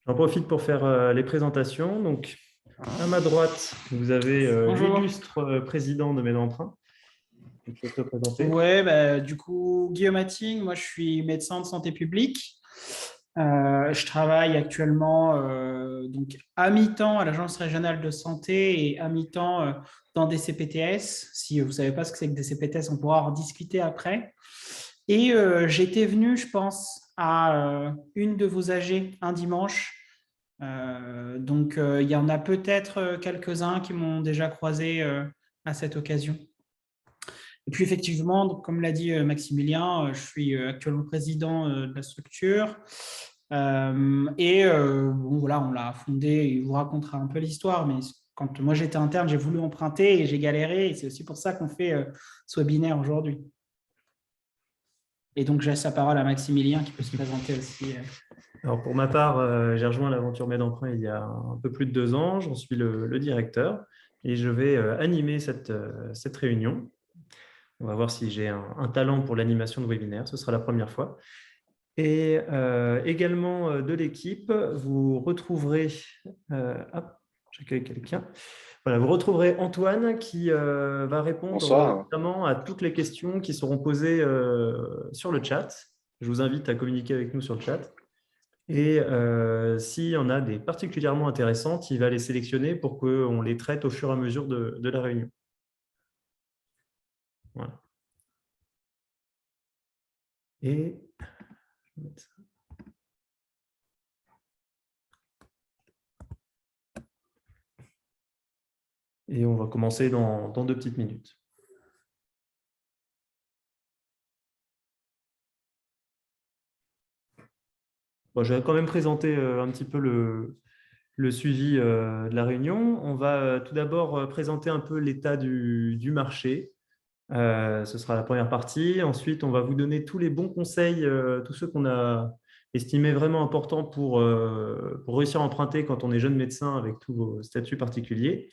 J'en profite pour faire les présentations. Donc, à ma droite, vous avez Bonjour. l'illustre président de Médemprunt. Je peux te présenter. Ouais, du coup, Guillaume Atting, moi je suis médecin de santé publique. Je travaille actuellement donc à mi-temps à l'Agence régionale de santé et à mi-temps dans des CPTS. Si vous ne savez pas ce que c'est que des CPTS, on pourra en discuter après. Et j'étais venu, je pense, à une de vos AG un dimanche. Il y en a peut-être quelques-uns qui m'ont déjà croisé à cette occasion. Et puis effectivement, donc, comme l'a dit Maximilien, je suis actuellement président de la structure. Bon, voilà, on l'a fondé, il vous racontera un peu l'histoire, mais quand moi j'étais interne, j'ai voulu emprunter et j'ai galéré, et c'est aussi pour ça qu'on fait ce webinaire aujourd'hui. Et donc, je laisse la parole à Maximilien qui peut se présenter aussi. Alors, pour ma part, j'ai rejoint l'aventure Médemprunt il y a un peu plus de 2 ans. J'en suis le directeur et je vais animer cette réunion. On va voir si j'ai un talent pour l'animation de webinaire. Ce sera la première fois. Et également de l'équipe, vous retrouverez, hop, j'accueille quelqu'un. Voilà, vous retrouverez Antoine qui va répondre Bonsoir. notamment à toutes les questions qui seront posées sur le chat. Je vous invite à communiquer avec nous sur le chat. Et s'il y en a des particulièrement intéressantes, il va les sélectionner pour qu'on les traite au fur et à mesure de la réunion. Voilà. Et je vais mettre ça. Et on va commencer dans 2 petites minutes. Bon, je vais quand même présenter un petit peu le suivi de la réunion. On va tout d'abord présenter un peu l'état du marché. Ce sera la première partie. Ensuite, on va vous donner tous les bons conseils, tous ceux qu'on a estimés vraiment importants pour réussir à emprunter quand on est jeune médecin avec tous vos statuts particuliers.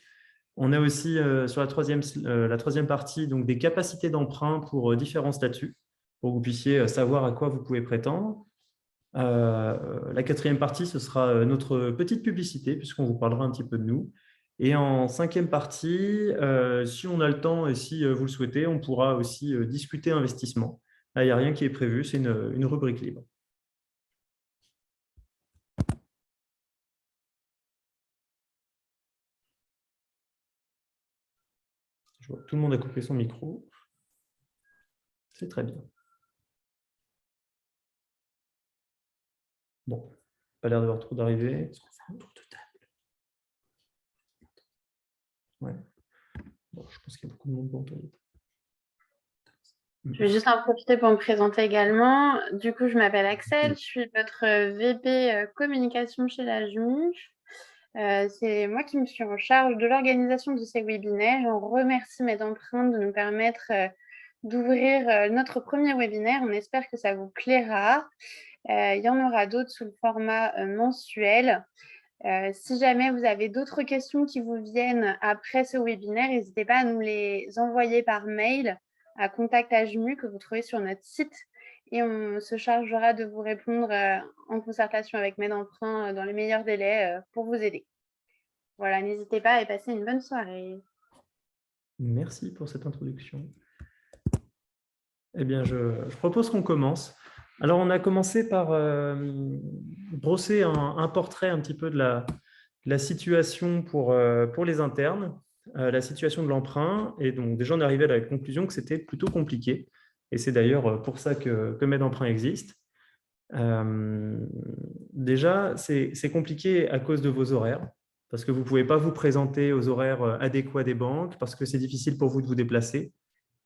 On a aussi sur la troisième partie donc, des capacités d'emprunt pour différents statuts, pour que vous puissiez savoir à quoi vous pouvez prétendre. La quatrième partie, ce sera notre petite publicité, puisqu'on vous parlera un petit peu de nous. Et en cinquième partie, si on a le temps et si vous le souhaitez, on pourra aussi discuter investissement. Là, il n'y a rien qui est prévu, c'est une rubrique libre. Je vois que tout le monde a coupé son micro. C'est très bien. Bon, pas l'air d'avoir trop d'arrivées. Est-ce qu'on fait un tour de table? Ouais. Bon, je pense qu'il y a beaucoup de monde pour Antoine. Je vais juste en profiter pour me présenter également. Du coup, je m'appelle Axel, je suis votre VP communication chez la JMUF. C'est moi qui me suis en charge de l'organisation de ces webinaires. On remercie Médemprunt de nous permettre d'ouvrir notre premier webinaire. On espère que ça vous plaira. Il y en aura d'autres sous le format mensuel. Si jamais vous avez d'autres questions qui vous viennent après ce webinaire, n'hésitez pas à nous les envoyer par mail à contact@jmu que vous trouvez sur notre site et on se chargera de vous répondre en concertation avec Médemprunt dans les meilleurs délais pour vous aider. Voilà, n'hésitez pas et passez une bonne soirée. Merci pour cette introduction. Eh bien, je propose qu'on commence. Alors, on a commencé par brosser un portrait un petit peu de la situation pour les internes, la situation de l'emprunt. Et donc, déjà, on est arrivé à la conclusion que c'était plutôt compliqué. Et c'est d'ailleurs pour ça que Medemprunt existe. Déjà, c'est compliqué à cause de vos horaires, parce que vous ne pouvez pas vous présenter aux horaires adéquats des banques, parce que c'est difficile pour vous de vous déplacer.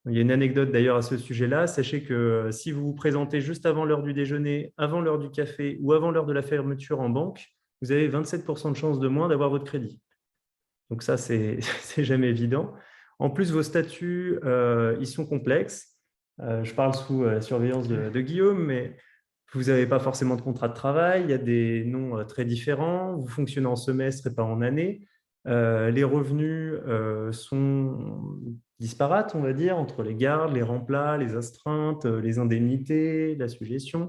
Il y a une anecdote d'ailleurs à ce sujet-là. Sachez que si vous vous présentez juste avant l'heure du déjeuner, avant l'heure du café ou avant l'heure de la fermeture en banque, vous avez 27% de chances de moins d'avoir votre crédit. Donc ça, c'est jamais évident. En plus, vos statuts, ils sont complexes. Je parle sous la surveillance de Guillaume, mais vous n'avez pas forcément de contrat de travail. Il y a des noms très différents. Vous fonctionnez en semestre et pas en année. Les revenus sont disparates, on va dire, entre les gardes, les remplats, les astreintes, les indemnités, la suggestion.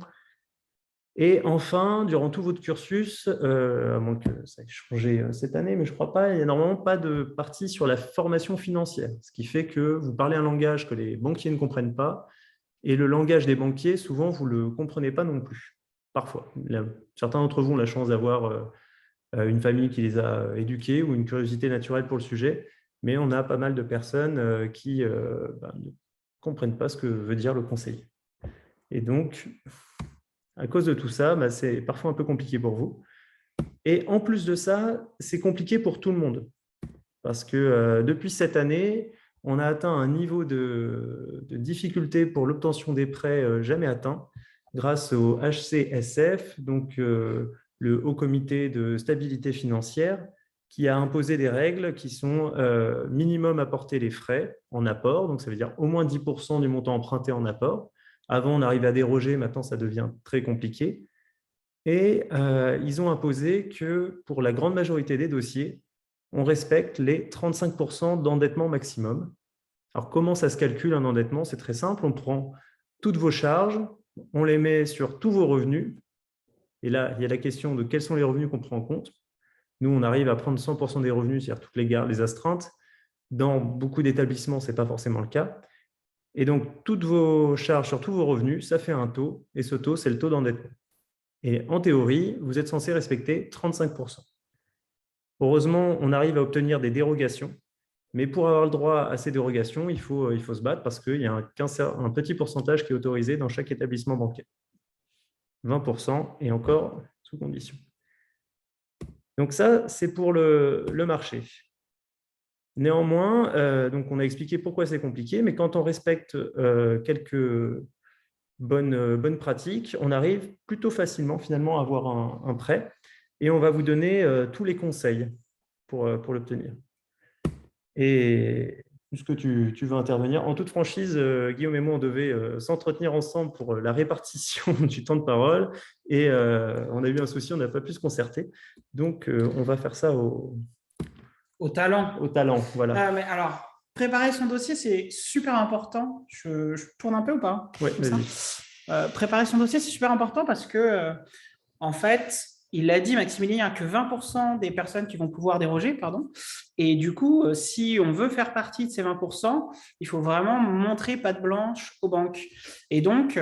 Et enfin, durant tout votre cursus, à moins que ça ait changé cette année, mais je ne crois pas, il n'y a normalement pas de partie sur la formation financière, ce qui fait que vous parlez un langage que les banquiers ne comprennent pas, et le langage des banquiers, souvent, vous ne le comprenez pas non plus, parfois. Certains d'entre vous ont la chance d'avoir une famille qui les a éduqués ou une curiosité naturelle pour le sujet, mais on a pas mal de personnes qui ne comprennent pas ce que veut dire le conseiller. Et donc, à cause de tout ça, c'est parfois un peu compliqué pour vous. Et en plus de ça, c'est compliqué pour tout le monde. Parce que depuis cette année, on a atteint un niveau de difficulté pour l'obtention des prêts jamais atteint grâce au HCSF, donc le Haut Comité de stabilité financière, qui a imposé des règles qui sont minimum apporter les frais en apport, donc ça veut dire au moins 10% du montant emprunté en apport. Avant, on arrivait à déroger, maintenant ça devient très compliqué. Et ils ont imposé que pour la grande majorité des dossiers, on respecte les 35% d'endettement maximum. Alors, comment ça se calcule un endettement? C'est très simple, on prend toutes vos charges, on les met sur tous vos revenus. Et là, il y a la question de quels sont les revenus qu'on prend en compte. Nous, on arrive à prendre 100% des revenus, c'est-à-dire toutes les gardes, les astreintes. Dans beaucoup d'établissements, ce n'est pas forcément le cas. Et donc, toutes vos charges sur tous vos revenus, ça fait un taux, et ce taux, c'est le taux d'endettement. Et en théorie, vous êtes censé respecter 35%. Heureusement, on arrive à obtenir des dérogations, mais pour avoir le droit à ces dérogations, il faut se battre parce qu'il y a un petit pourcentage qui est autorisé dans chaque établissement bancaire. 20% et encore sous condition. Donc ça, c'est pour le marché. Néanmoins, donc on a expliqué pourquoi c'est compliqué, mais quand on respecte quelques bonnes pratiques, on arrive plutôt facilement finalement à avoir un prêt et on va vous donner tous les conseils pour l'obtenir. Et puisque tu veux intervenir, en toute franchise, Guillaume et moi, on devait s'entretenir ensemble pour la répartition du temps de parole et on a eu un souci, on n'a pas pu se concerter. Donc, on va faire ça Au talent. au talent. Voilà. Mais alors, préparer son dossier, c'est super important. Je tourne un peu ou pas? Oui, vas-y. Préparer son dossier, c'est super important parce que, en fait, il l'a dit, Maximilien, il n'y a que 20% des personnes qui vont pouvoir déroger, pardon. Et du coup, si on veut faire partie de ces 20%, il faut vraiment montrer patte blanche aux banques. Et donc,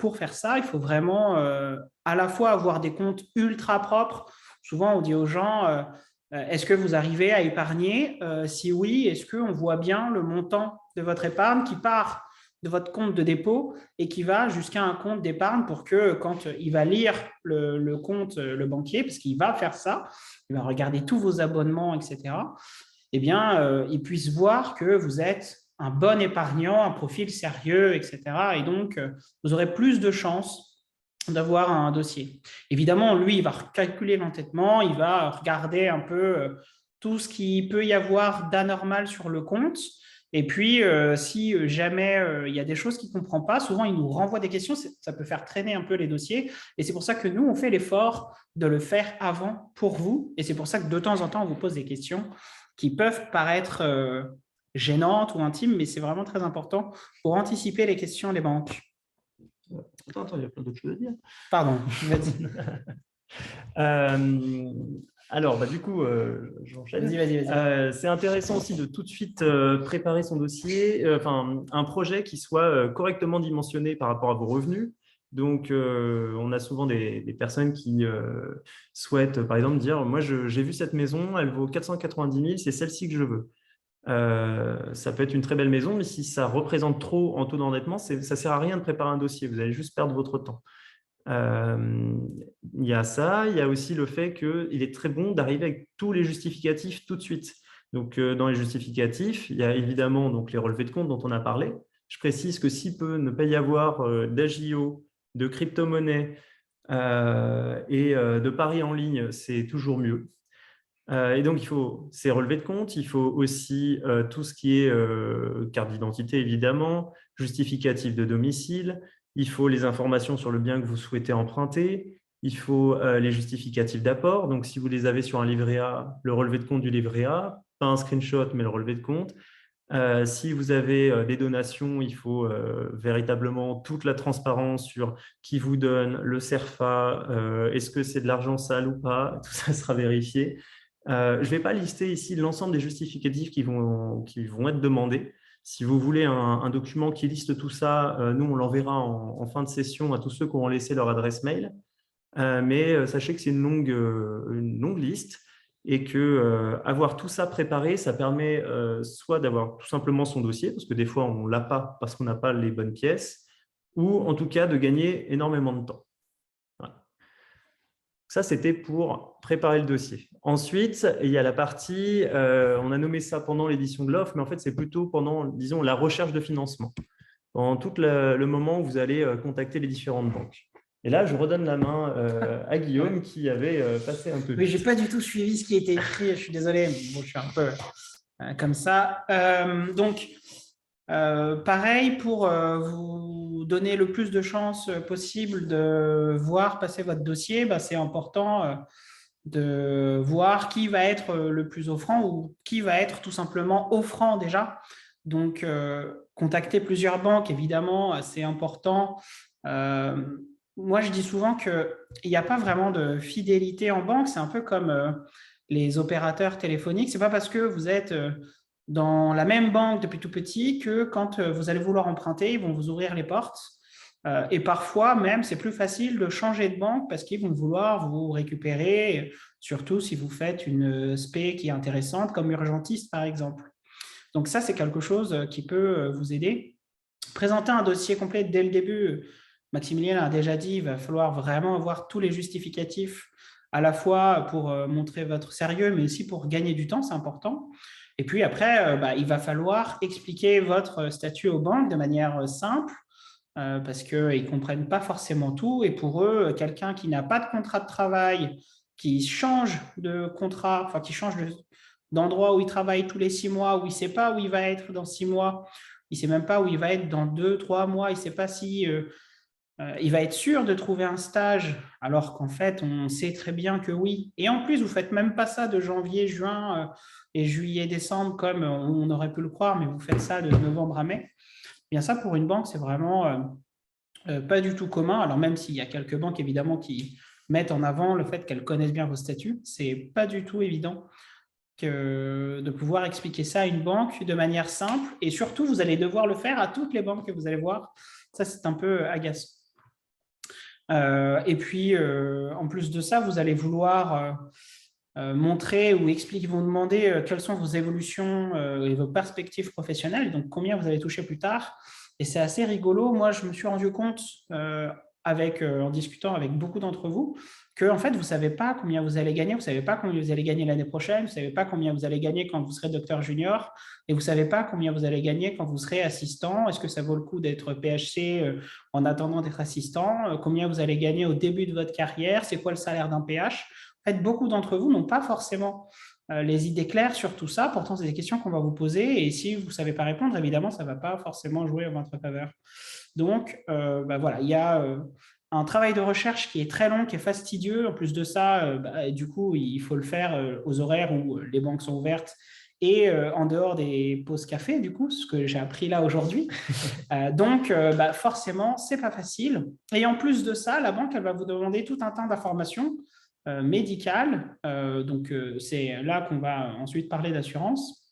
pour faire ça, il faut vraiment à la fois avoir des comptes ultra propres. Souvent, on dit aux gens, est-ce que vous arrivez à épargner? Si oui, est-ce qu'on voit bien le montant de votre épargne qui part de votre compte de dépôt et qui va jusqu'à un compte d'épargne pour que quand il va lire le compte, le banquier, parce qu'il va faire ça, il va regarder tous vos abonnements, etc., eh bien, il puisse voir que vous êtes un bon épargnant, un profil sérieux, etc. Et donc, vous aurez plus de chances d'avoir un dossier. Évidemment, lui, il va recalculer l'entêtement, il va regarder un peu tout ce qu'il peut y avoir d'anormal sur le compte. Et puis, si jamais il y a des choses qu'il ne comprend pas, souvent, il nous renvoie des questions. Ça peut faire traîner un peu les dossiers. Et c'est pour ça que nous, on fait l'effort de le faire avant pour vous. Et c'est pour ça que de temps en temps, on vous pose des questions qui peuvent paraître gênantes ou intimes, mais c'est vraiment très important pour anticiper les questions des banques. Attends, il y a plein d'autres choses à dire. Pardon, vas-y. Alors, du coup, j'enchaîne. Vas-y. C'est intéressant aussi de tout de suite préparer son dossier, un projet qui soit correctement dimensionné par rapport à vos revenus. Donc, on a souvent des personnes qui souhaitent, par exemple, dire « Moi, j'ai vu cette maison, elle vaut 490 000, c'est celle-ci que je veux. » Ça peut être une très belle maison, mais si ça représente trop en taux d'endettement, ça ne sert à rien de préparer un dossier. Vous allez juste perdre votre temps. Il y a ça, il y a aussi le fait qu'il est très bon d'arriver avec tous les justificatifs tout de suite. Donc, dans les justificatifs, il y a évidemment donc, les relevés de compte dont on a parlé. Je précise que s'il peut ne pas y avoir d'agio, de crypto-monnaie et de paris en ligne, c'est toujours mieux. Et donc, il faut ces relevés de compte, il faut aussi tout ce qui est carte d'identité, évidemment, justificatif de domicile, il faut les informations sur le bien que vous souhaitez emprunter, il faut les justificatifs d'apport. Donc, si vous les avez sur un livret A, le relevé de compte du livret A, pas un screenshot, mais le relevé de compte. Si vous avez des donations, il faut véritablement toute la transparence sur qui vous donne, le CERFA, est-ce que c'est de l'argent sale ou pas, tout ça sera vérifié. Je ne vais pas lister ici l'ensemble des justificatifs qui vont être demandés. Si vous voulez un document qui liste tout ça, nous, on l'enverra en fin de session à tous ceux qui auront laissé leur adresse mail. Mais sachez que c'est une longue liste et que avoir tout ça préparé, ça permet soit d'avoir tout simplement son dossier, parce que des fois, on ne l'a pas parce qu'on n'a pas les bonnes pièces, ou en tout cas de gagner énormément de temps. Voilà. Ça, c'était pour préparer le dossier. Ensuite, il y a la partie, on a nommé ça pendant l'édition de l'offre, mais en fait, c'est plutôt pendant, disons, la recherche de financement, pendant tout le moment où vous allez contacter les différentes banques. Et là, je redonne la main à Guillaume qui avait passé un peu vite. Oui, je n'ai pas du tout suivi ce qui était écrit, je suis désolé. Bon, je suis un peu comme ça. Pareil, pour vous donner le plus de chances possible de voir passer votre dossier, c'est important de voir qui va être le plus offrant ou qui va être tout simplement offrant déjà. Donc, contacter plusieurs banques, évidemment, c'est important. Moi, je dis souvent qu'il n'y a pas vraiment de fidélité en banque. C'est un peu comme les opérateurs téléphoniques. Ce n'est pas parce que vous êtes dans la même banque depuis tout petit que quand vous allez vouloir emprunter, ils vont vous ouvrir les portes. Et parfois, même, c'est plus facile de changer de banque parce qu'ils vont vouloir vous récupérer, surtout si vous faites une spé qui est intéressante, comme Urgentiste, par exemple. Donc ça, c'est quelque chose qui peut vous aider. Présenter un dossier complet dès le début, Maximilien a déjà dit, il va falloir vraiment avoir tous les justificatifs, à la fois pour montrer votre sérieux, mais aussi pour gagner du temps, c'est important. Et puis après, il va falloir expliquer votre statut aux banques de manière simple, parce qu'ils ne comprennent pas forcément tout. Et pour eux, quelqu'un qui n'a pas de contrat de travail, qui change de contrat, enfin qui change d'endroit où il travaille tous les 6 mois, où il ne sait pas où il va être dans 6 mois, il ne sait même pas où il va être dans 2, 3 mois, il ne sait pas si il va être sûr de trouver un stage, alors qu'en fait, on sait très bien que oui. Et en plus, vous ne faites même pas ça de janvier, juin et juillet, décembre, comme on aurait pu le croire, mais vous faites ça de novembre à mai. Bien ça, pour une banque, c'est vraiment pas du tout commun. Alors même s'il y a quelques banques, évidemment, qui mettent en avant le fait qu'elles connaissent bien vos statuts, c'est pas du tout évident de pouvoir expliquer ça à une banque de manière simple. Et surtout, vous allez devoir le faire à toutes les banques que vous allez voir. Ça, c'est un peu agaçant. Et puis, en plus de ça, vous allez vouloir montrer ou expliquer, vous demander quelles sont vos évolutions et vos perspectives professionnelles, donc combien vous allez toucher plus tard. Et c'est assez rigolo. Moi, je me suis rendu compte en discutant avec beaucoup d'entre vous que en fait, vous ne savez pas combien vous allez gagner, vous ne savez pas combien vous allez gagner l'année prochaine, vous ne savez pas combien vous allez gagner quand vous serez docteur junior, et vous ne savez pas combien vous allez gagner quand vous serez assistant. Est-ce que ça vaut le coup d'être PHC en attendant d'être assistant? Combien vous allez gagner au début de votre carrière? C'est quoi le salaire d'un PH? En fait, beaucoup d'entre vous n'ont pas forcément les idées claires sur tout ça. Pourtant, c'est des questions qu'on va vous poser. Et si vous ne savez pas répondre, évidemment, ça ne va pas forcément jouer en votre faveur. Donc, voilà, il y a un travail de recherche qui est très long, qui est fastidieux. En plus de ça, du coup, il faut le faire aux horaires où les banques sont ouvertes et en dehors des pauses café, du coup, ce que j'ai appris là aujourd'hui. Donc, forcément, ce n'est pas facile. Et en plus de ça, la banque, elle va vous demander tout un tas d'informations médicales. Donc, c'est là qu'on va ensuite parler d'assurance.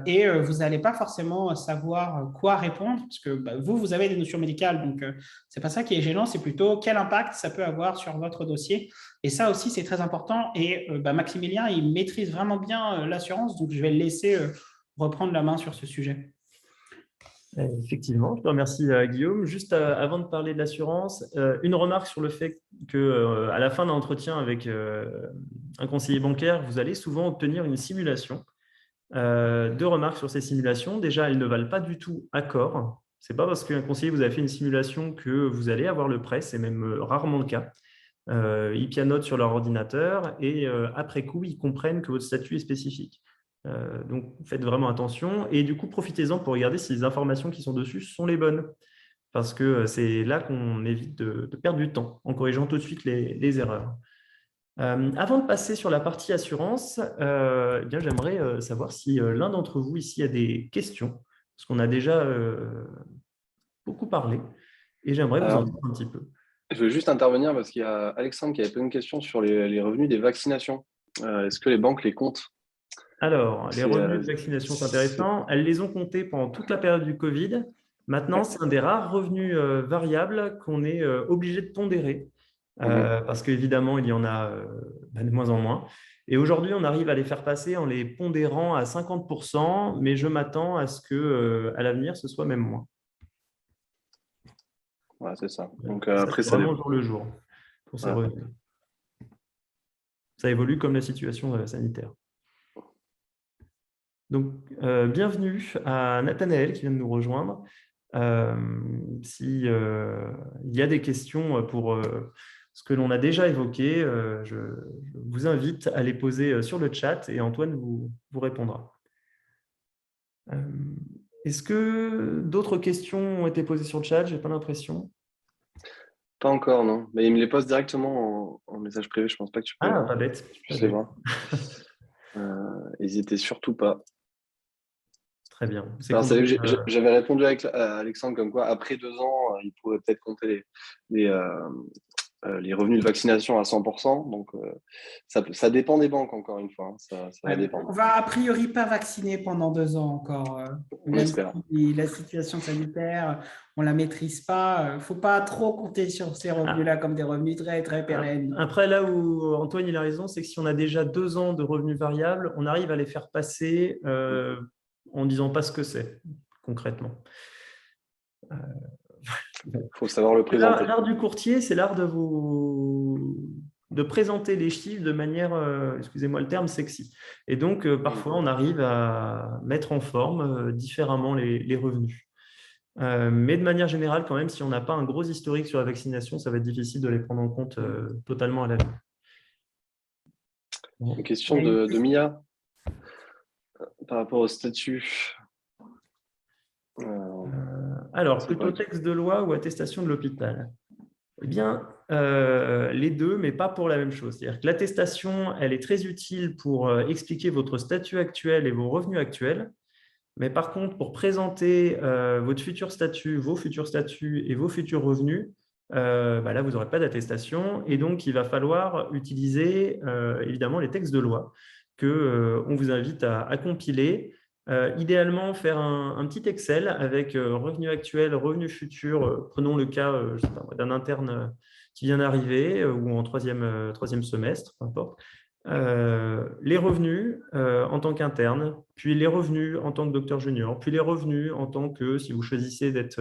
Et vous n'allez pas forcément savoir quoi répondre, parce que vous avez des notions médicales, donc ce n'est pas ça qui est gênant, c'est plutôt quel impact ça peut avoir sur votre dossier. Et ça aussi, c'est très important. Et Maximilien, il maîtrise vraiment bien l'assurance, donc je vais le laisser reprendre la main sur ce sujet. Effectivement, je te remercie Guillaume. Juste avant de parler de l'assurance, une remarque sur le fait qu'à la fin d'un entretien avec un conseiller bancaire, vous allez souvent obtenir une simulation. 2 remarques sur ces simulations. Déjà, elles ne valent pas du tout accord. Ce n'est pas parce qu'un conseiller vous a fait une simulation que vous allez avoir le prêt, c'est même rarement le cas. Ils pianotent sur leur ordinateur et après coup, ils comprennent que votre statut est spécifique. Donc, faites vraiment attention et du coup, profitez-en pour regarder si les informations qui sont dessus sont les bonnes. Parce que c'est là qu'on évite de perdre du temps en corrigeant tout de suite les erreurs. Avant de passer sur la partie assurance, eh bien, j'aimerais savoir si l'un d'entre vous ici a des questions, parce qu'on a déjà beaucoup parlé, et j'aimerais vous en Alors, dire un petit peu. je veux juste intervenir parce qu'il y a Alexandre qui avait posé une question sur les revenus des vaccinations. Est-ce que les banques les comptent? Alors, les C'est, revenus de vaccination, c'est intéressant. Elles les ont comptés pendant toute la période du Covid. Maintenant, Ouais. c'est un des rares revenus variables qu'on est obligé de pondérer, parce qu'évidemment, il y en a de moins en moins. Et aujourd'hui, on arrive à les faire passer en les pondérant à 50%, mais je m'attends à ce que, à l'avenir, ce soit même moins. Ouais, c'est ça. Donc Ça, après, c'est ça vraiment dépend. jour le jour pour ces Voilà. revenus. Ça évolue comme la situation sanitaire. Donc, bienvenue à Nathanaël qui vient de nous rejoindre. Si, il y a des questions pour ce que l'on a déjà évoqué, je vous invite à les poser sur le chat et Antoine vous répondra. Est-ce que d'autres questions ont été posées sur le chat? Je n'ai pas l'impression. Pas encore, non. Mais il me les pose directement en message privé. Je pense pas que tu Ah, pas bête. tu Pas puisses les bête. voir. N'hésitez surtout pas. Très bien. C'est Alors, compris. j'avais répondu à Alexandre comme quoi, après 2 ans, il pourrait peut-être compter les revenus de vaccination à 100%. Donc, ça dépend des banques, encore une fois. Hein. Ça va Ouais, dépendre. on va a priori pas vacciner pendant 2 ans encore, On même espère. si la situation sanitaire, on la maîtrise pas. Faut pas trop compter sur ces revenus-là comme des revenus très, très pérennes. Après, là où Antoine il a raison, c'est que si on a déjà 2 ans de revenus variables, on arrive à les faire passer en disant pas ce que c'est, concrètement. Il faut savoir le présenter. L'art du courtier, c'est l'art de présenter les chiffres de manière, excusez-moi le terme, sexy. Et donc, parfois, on arrive à mettre en forme différemment les revenus. Mais de manière générale, quand même, si on n'a pas un gros historique sur la vaccination, ça va être difficile de les prendre en compte totalement à l'avenir. Une question de Mia par rapport au statut. Alors, plutôt texte de loi ou attestation de l'hôpital? Eh bien, les deux, mais pas pour la même chose. C'est-à-dire que l'attestation, elle est très utile pour expliquer votre statut actuel et vos revenus actuels. Mais par contre, pour présenter votre futur statut, vos futurs statuts et vos futurs revenus, là, vous n'aurez pas d'attestation. Et donc, il va falloir utiliser évidemment les textes de loi qu'on vous invite à compiler. Idéalement, faire un petit Excel avec revenus actuels, revenus futurs. Prenons le cas d'un interne qui vient d'arriver ou en troisième semestre, peu importe. Les revenus en tant qu'interne, puis les revenus en tant que docteur junior, puis les revenus en tant que, si vous choisissez d'être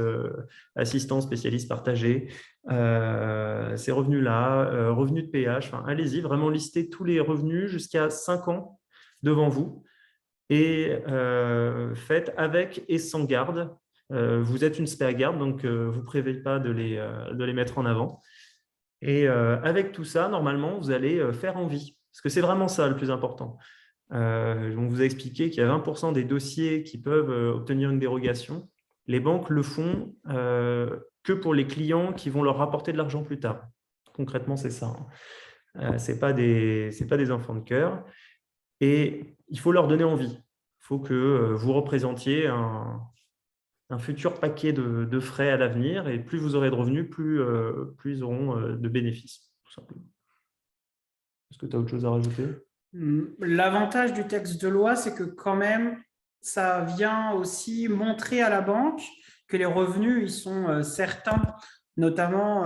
assistant spécialiste partagé, ces revenus-là, revenus de PH, enfin, allez-y, vraiment lister tous les revenus jusqu'à 5 ans devant vous et faites avec et sans garde. Vous êtes une spare garde, donc vous ne prévoyez pas de les mettre en avant. Et avec tout ça, normalement, vous allez faire envie. Parce que c'est vraiment ça le plus important. On vous a expliqué qu'il y a 20% des dossiers qui peuvent obtenir une dérogation. Les banques le font que pour les clients qui vont leur rapporter de l'argent plus tard. Concrètement, c'est ça. Ce n'est pas des enfants de cœur. Et il faut leur donner envie. Il faut que vous représentiez un futur paquet de frais à l'avenir. Et plus vous aurez de revenus, plus ils auront de bénéfices, tout simplement. Est-ce que tu as autre chose à rajouter? L'avantage du texte de loi, c'est que quand même, ça vient aussi montrer à la banque que les revenus, ils sont certains. Notamment,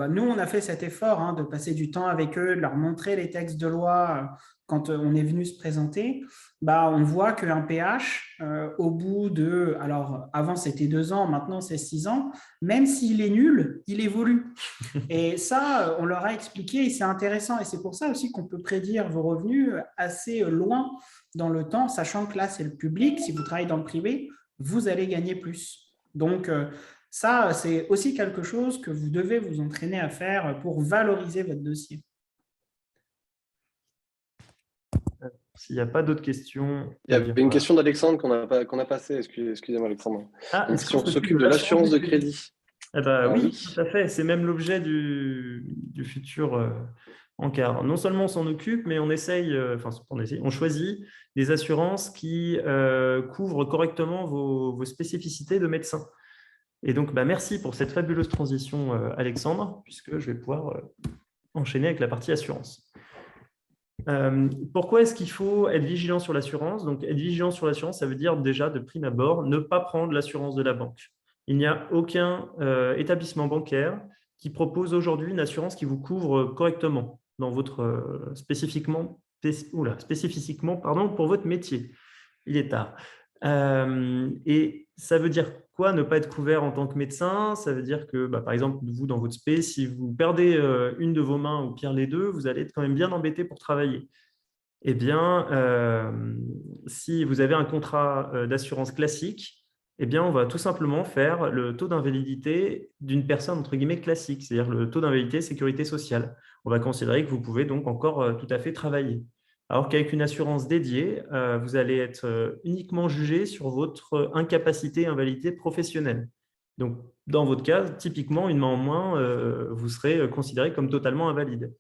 nous, on a fait cet effort de passer du temps avec eux, de leur montrer les textes de loi quand on est venu se présenter. On voit qu'un PH, au bout de, alors avant c'était 2 ans, maintenant c'est 6 ans, même s'il est nul, il évolue. Et ça, on leur a expliqué et c'est intéressant. Et c'est pour ça aussi qu'on peut prédire vos revenus assez loin dans le temps, sachant que là, c'est le public. Si vous travaillez dans le privé, vous allez gagner plus. Donc, ça, c'est aussi quelque chose que vous devez vous entraîner à faire pour valoriser votre dossier. S'il n'y a pas d'autres questions… Il y avait une question d'Alexandre qu'on a passée. Excusez-moi, Alexandre. Si on s'occupe de l'assurance de crédit. Oui, tout à fait. C'est même l'objet du futur encart. Non seulement on s'en occupe, mais on choisit des assurances qui couvrent correctement vos spécificités de médecin. Et donc, merci pour cette fabuleuse transition, Alexandre, puisque je vais pouvoir enchaîner avec la partie assurance. Pourquoi est-ce qu'il faut être vigilant sur l'assurance? Donc, être vigilant sur l'assurance, ça veut dire déjà, de prime abord, ne pas prendre l'assurance de la banque. Il n'y a aucun établissement bancaire qui propose aujourd'hui une assurance qui vous couvre correctement dans votre, spécifiquement pour votre métier. Il est tard. Et ça veut dire quoi, ne pas être couvert en tant que médecin? Ça veut dire que, par exemple, vous, dans votre spé, si vous perdez une de vos mains ou pire les deux, vous allez être quand même bien embêté pour travailler. Eh bien, si vous avez un contrat d'assurance classique, eh bien, on va tout simplement faire le taux d'invalidité d'une personne, entre guillemets, classique, c'est-à-dire le taux d'invalidité sécurité sociale. On va considérer que vous pouvez donc encore tout à fait travailler. Alors qu'avec une assurance dédiée, vous allez être uniquement jugé sur votre incapacité et invalidité professionnelle. Donc, dans votre cas, typiquement, une main en moins, vous serez considéré comme totalement invalide.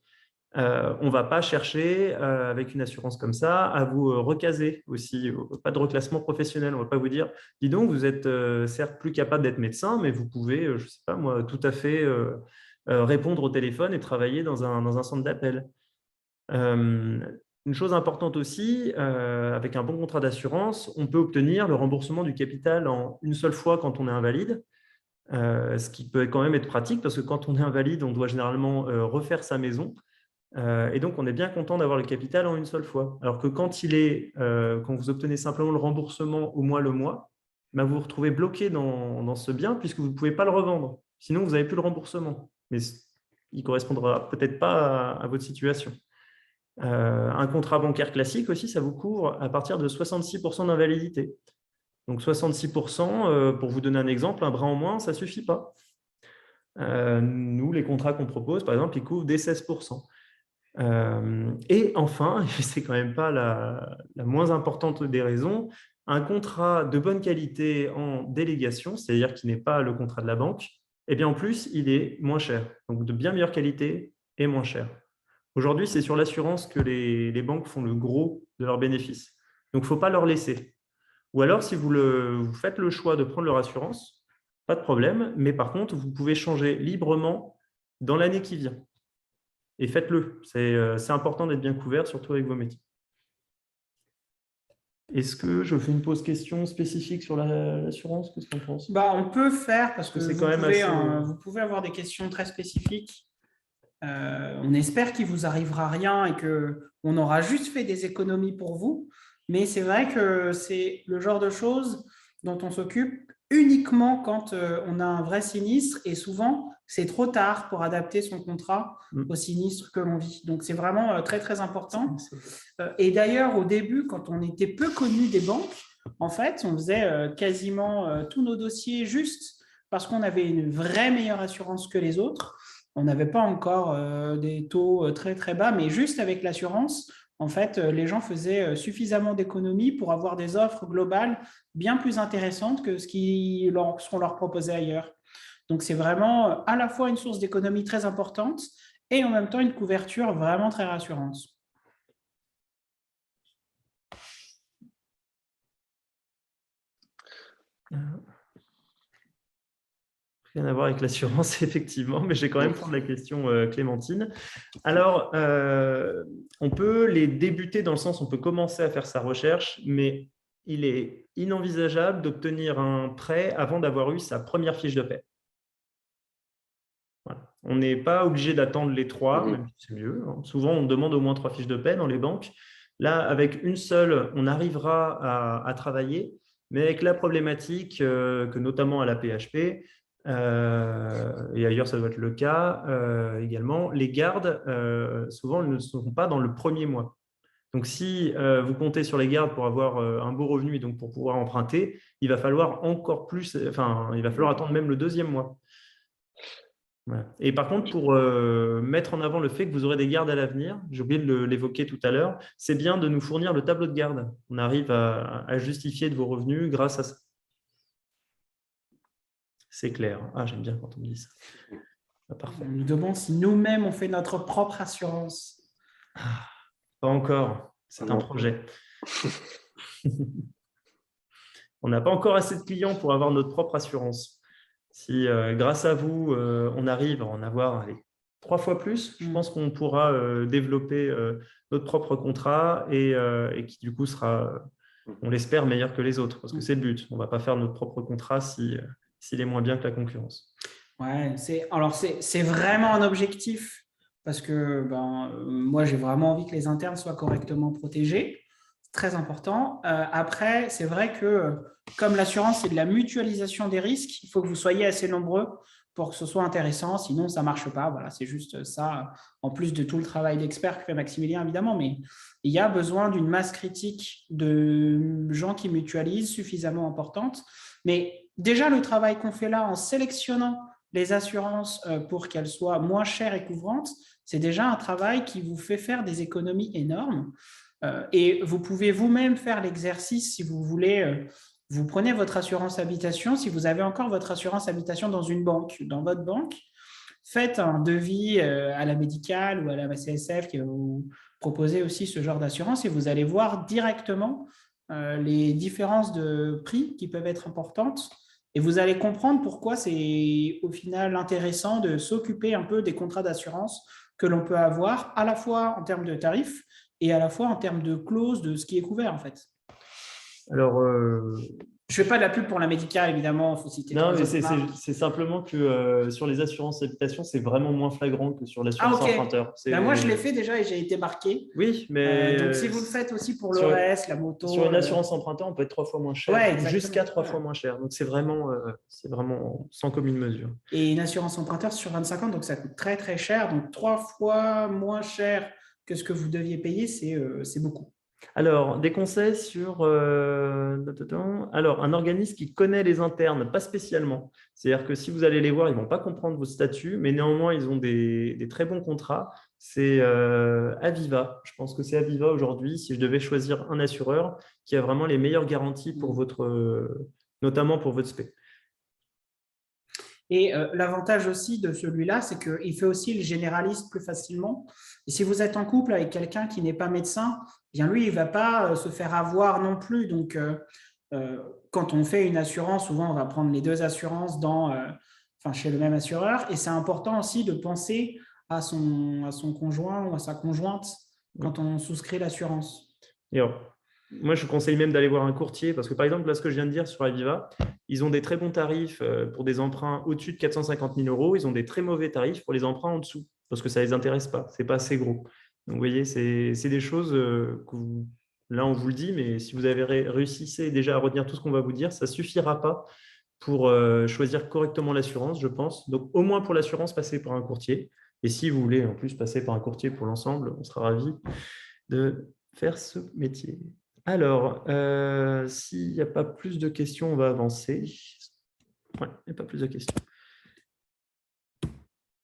On ne va pas chercher, avec une assurance comme ça, à vous recaser aussi. Pas de reclassement professionnel. On ne va pas vous dire, dis donc, vous êtes certes plus capable d'être médecin, mais vous pouvez, je ne sais pas moi, tout à fait répondre au téléphone et travailler dans un centre d'appel. Une chose importante aussi, avec un bon contrat d'assurance, on peut obtenir le remboursement du capital en une seule fois quand on est invalide, ce qui peut quand même être pratique parce que quand on est invalide, on doit généralement refaire sa maison. Et donc, on est bien content d'avoir le capital en une seule fois. Alors que quand vous obtenez simplement le remboursement au mois le mois, vous vous retrouvez bloqué dans ce bien puisque vous ne pouvez pas le revendre. Sinon, vous n'avez plus le remboursement. Mais il ne correspondra peut-être pas à votre situation. Un contrat bancaire classique aussi, ça vous couvre à partir de 66% d'invalidité. Donc 66%, pour vous donner un exemple, un bras en moins, ça ne suffit pas. Nous, les contrats qu'on propose, par exemple, ils couvrent des 16%. Et enfin, et c'est quand même pas la moins importante des raisons, un contrat de bonne qualité en délégation, c'est-à-dire qui n'est pas le contrat de la banque, et bien en plus, il est moins cher. Donc de bien meilleure qualité et moins cher. Aujourd'hui, c'est sur l'assurance que les banques font le gros de leurs bénéfices. Donc, il ne faut pas leur laisser. Ou alors, si vous faites le choix de prendre leur assurance, pas de problème, mais par contre, vous pouvez changer librement dans l'année qui vient. Et faites-le. C'est important d'être bien couvert, surtout avec vos métiers. Est-ce que je fais une pause question spécifique sur l'assurance? Qu'est-ce qu'on pense? On peut faire, parce que C'est vous quand même vous pouvez avoir des questions très spécifiques. On espère qu'il ne vous arrivera rien et qu'on aura juste fait des économies pour vous. Mais c'est vrai que c'est le genre de choses dont on s'occupe uniquement quand on a un vrai sinistre. Et souvent, c'est trop tard pour adapter son contrat au sinistre que l'on vit. Donc, c'est vraiment très, très important. Et d'ailleurs, au début, quand on était peu connu des banques, en fait, on faisait quasiment tous nos dossiers juste parce qu'on avait une vraie meilleure assurance que les autres. On n'avait pas encore des taux très, très bas, mais juste avec l'assurance, en fait, les gens faisaient suffisamment d'économies pour avoir des offres globales bien plus intéressantes que ce qu'on leur proposait ailleurs. Donc, c'est vraiment à la fois une source d'économie très importante et en même temps une couverture vraiment très rassurante. Rien à voir avec l'assurance, effectivement, mais j'ai quand même prendre la question, Clémentine. Alors, on peut les débuter dans le sens où on peut commencer à faire sa recherche, mais il est inenvisageable d'obtenir un prêt avant d'avoir eu sa première fiche de paie. Voilà. On n'est pas obligé d'attendre les 3, même si c'est mieux. Souvent, on demande au moins 3 fiches de paie dans les banques. Là, avec une seule, on arrivera à travailler, mais avec la problématique que notamment à la PHP, et ailleurs ça doit être le cas également, les gardes souvent ne seront pas dans le premier mois. Donc si vous comptez sur les gardes pour avoir un beau revenu et donc pour pouvoir emprunter, il va falloir encore plus, il va falloir attendre même le deuxième mois. Voilà. Et par contre, pour mettre en avant le fait que vous aurez des gardes à l'avenir, j'ai oublié de l'évoquer tout à l'heure, c'est bien de nous fournir le tableau de garde. On arrive à justifier de vos revenus grâce à ça. C'est clair. Ah, j'aime bien quand on me dit ça. Parfait. On nous demande si nous-mêmes, on fait notre propre assurance. Pas encore, c'est un Non. projet. On n'a pas encore assez de clients pour avoir notre propre assurance. Si grâce à vous, on arrive à en avoir 3 fois plus, je pense qu'on pourra développer notre propre contrat et qui du coup sera, on l'espère, meilleur que les autres, parce que c'est le but. On ne va pas faire notre propre contrat s'il est moins bien que la concurrence. Ouais, c'est vraiment un objectif parce que moi, j'ai vraiment envie que les internes soient correctement protégés. C'est très important. Après, c'est vrai que comme l'assurance, c'est de la mutualisation des risques, il faut que vous soyez assez nombreux pour que ce soit intéressant. Sinon, ça ne marche pas. Voilà, c'est juste ça, en plus de tout le travail d'expert que fait Maximilien, évidemment. Mais il y a besoin d'une masse critique de gens qui mutualisent suffisamment importante. Mais déjà, le travail qu'on fait là en sélectionnant les assurances pour qu'elles soient moins chères et couvrantes, c'est déjà un travail qui vous fait faire des économies énormes. Et vous pouvez vous-même faire l'exercice si vous voulez. Vous prenez votre assurance habitation, si vous avez encore votre assurance habitation dans une banque, dans votre banque, faites un devis à la médicale ou à la CSF qui va vous proposer aussi ce genre d'assurance et vous allez voir directement les différences de prix qui peuvent être importantes. Et vous allez comprendre pourquoi c'est au final intéressant de s'occuper un peu des contrats d'assurance que l'on peut avoir à la fois en termes de tarifs et à la fois en termes de clauses de ce qui est couvert en fait. Alors, je ne fais pas de la pub pour la médicale, évidemment, il faut citer. non, mais c'est simplement que sur les assurances habitation, c'est vraiment moins flagrant que sur l'assurance emprunteur. Moi, je l'ai fait déjà et j'ai été marqué. Oui, mais donc, si vous le faites aussi pour le reste, la moto… Sur une assurance emprunteur, on peut être 3 fois moins cher, jusqu'à 3 fois moins cher. Donc, c'est vraiment sans commune mesure. Et une assurance emprunteur sur 25 ans, donc ça coûte très, très cher. Donc, 3 fois moins cher que ce que vous deviez payer, c'est beaucoup. Alors, des conseils sur alors, un organisme qui connaît les internes, pas spécialement. C'est-à-dire que si vous allez les voir, ils ne vont pas comprendre vos statuts, mais néanmoins, ils ont des très bons contrats. C'est Aviva. Je pense que c'est Aviva aujourd'hui, si je devais choisir un assureur qui a vraiment les meilleures garanties pour notamment pour votre spé. Et l'avantage aussi de celui-là, c'est qu'il fait aussi le généraliste plus facilement. Et si vous êtes en couple avec quelqu'un qui n'est pas médecin, bien lui, il ne va pas se faire avoir non plus. Donc, quand on fait une assurance, souvent, on va prendre les 2 assurances chez le même assureur. Et c'est important aussi de penser à son conjoint ou à sa conjointe quand on souscrit l'assurance. Moi, je conseille même d'aller voir un courtier parce que, par exemple, là, ce que je viens de dire sur Aviva, ils ont des très bons tarifs pour des emprunts au-dessus de 450 000 €. Ils ont des très mauvais tarifs pour les emprunts en dessous parce que ça ne les intéresse pas. Ce n'est pas assez gros. Donc, vous voyez, c'est des choses que là, on vous le dit, mais si vous avez réussi déjà à retenir tout ce qu'on va vous dire, ça ne suffira pas pour choisir correctement l'assurance, je pense. Donc, au moins pour l'assurance, passez par un courtier. Et si vous voulez en plus passer par un courtier pour l'ensemble, on sera ravis de faire ce métier. Alors, s'il n'y a pas plus de questions, on va avancer. Ouais, il n'y a pas plus de questions.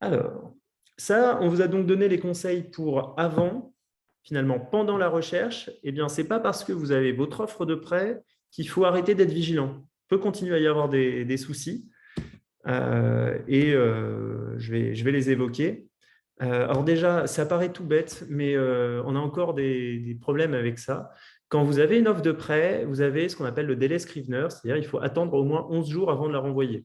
Alors, ça, on vous a donc donné les conseils pour avant, finalement, pendant la recherche. Eh bien, ce n'est pas parce que vous avez votre offre de prêt qu'il faut arrêter d'être vigilant. Il peut continuer à y avoir des soucis et je vais les évoquer. Alors déjà, ça paraît tout bête, mais on a encore des problèmes avec ça. Quand vous avez une offre de prêt, vous avez ce qu'on appelle le délai Scrivener, c'est-à-dire qu'il faut attendre au moins 11 jours avant de la renvoyer.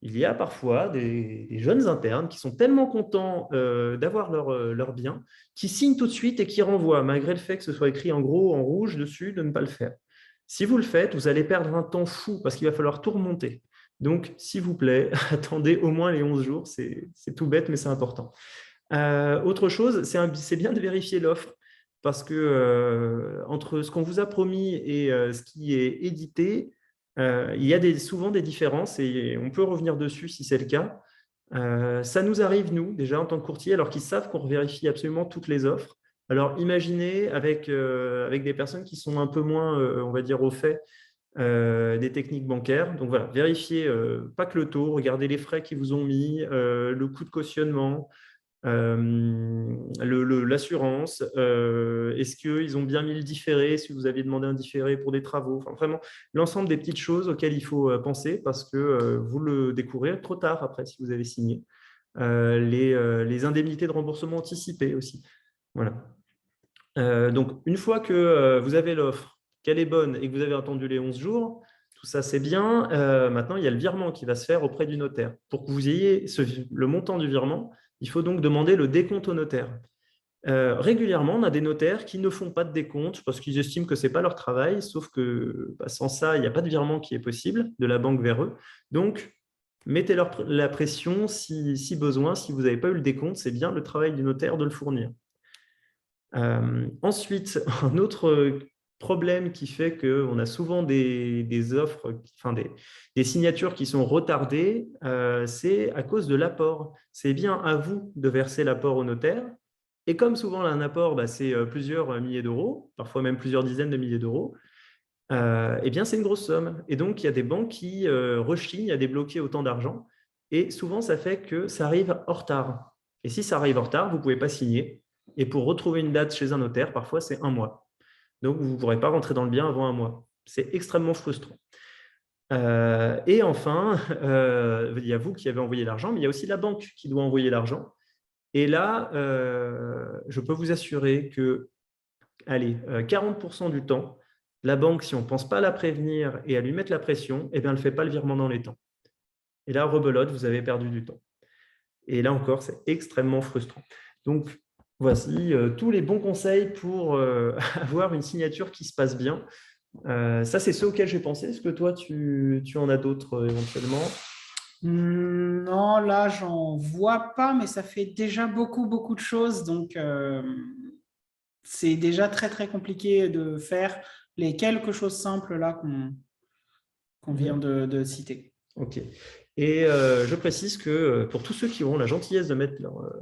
Il y a parfois des jeunes internes qui sont tellement contents d'avoir leur bien, qui signent tout de suite et qui renvoient, malgré le fait que ce soit écrit en gros, en rouge dessus, de ne pas le faire. Si vous le faites, vous allez perdre un temps fou parce qu'il va falloir tout remonter. Donc, s'il vous plaît, attendez au moins les 11 jours. C'est tout bête, mais c'est important. Autre chose, c'est bien de vérifier l'offre parce que entre ce qu'on vous a promis et ce qui est édité, il y a souvent des différences et on peut revenir dessus si c'est le cas. Ça nous arrive, nous, déjà en tant que courtier, alors qu'ils savent qu'on revérifie absolument toutes les offres. Alors, imaginez avec des personnes qui sont un peu moins, on va dire, au fait des techniques bancaires. Donc voilà, vérifiez pas que le taux, regardez les frais qu'ils vous ont mis, le coût de cautionnement, l'assurance, est-ce qu'ils ont bien mis le différé, si vous aviez demandé un différé pour des travaux, enfin, vraiment l'ensemble des petites choses auxquelles il faut penser parce que vous le découvrirez trop tard après si vous avez signé. les indemnités de remboursement anticipées aussi. Voilà. Donc, une fois que vous avez l'offre, qu'elle est bonne et que vous avez attendu les 11 jours, tout ça c'est bien. Maintenant, il y a le virement qui va se faire auprès du notaire. Pour que vous ayez le montant du virement, il faut donc demander le décompte au notaire. Régulièrement, on a des notaires qui ne font pas de décompte parce qu'ils estiment que ce n'est pas leur travail, sauf que sans ça, il n'y a pas de virement qui est possible de la banque vers eux. Donc, mettez-leur la pression si besoin. Si vous n'avez pas eu le décompte, c'est bien le travail du notaire de le fournir. Ensuite, un autre problème qui fait qu'on a souvent des offres, enfin des signatures qui sont retardées, c'est à cause de l'apport. C'est bien à vous de verser l'apport au notaire. Et comme souvent, un apport, c'est plusieurs milliers d'euros, parfois même plusieurs dizaines de milliers d'euros, eh bien, c'est une grosse somme. Et donc, il y a des banques qui rechignent à débloquer autant d'argent. Et souvent, ça fait que ça arrive en retard. Et si ça arrive en retard, vous ne pouvez pas signer. Et pour retrouver une date chez un notaire, parfois, c'est 1 mois. Donc, vous ne pourrez pas rentrer dans le bien avant 1 mois. C'est extrêmement frustrant. Et enfin, il y a vous qui avez envoyé l'argent, mais il y a aussi la banque qui doit envoyer l'argent. Et là, je peux vous assurer que, allez, 40% du temps, la banque, si on ne pense pas à la prévenir et à lui mettre la pression, eh bien, elle ne fait pas le virement dans les temps. Et là, rebelote, vous avez perdu du temps. Et là encore, c'est extrêmement frustrant. Donc, voici tous les bons conseils pour avoir une signature qui se passe bien. Ça, c'est ceux auxquels j'ai pensé. Est-ce que toi, tu en as d'autres éventuellement ? Non, là, j'en vois pas, mais ça fait déjà beaucoup de choses. Donc, c'est déjà très, très compliqué de faire les quelques choses simples là qu'on vient de citer. Ok. Et je précise que pour tous ceux qui auront la gentillesse de mettre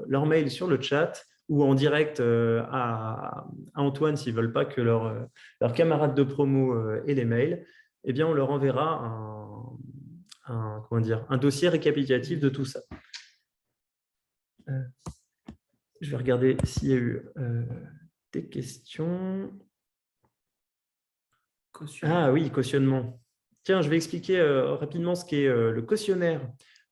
leur mail sur le chat ou en direct à Antoine s'ils ne veulent pas que leurs camarades de promo aient les mails, eh bien, on leur enverra un dossier récapitulatif de tout ça. Je vais regarder s'il y a eu des questions. Ah oui, cautionnement. Tiens, je vais expliquer rapidement ce qu'est le cautionnaire.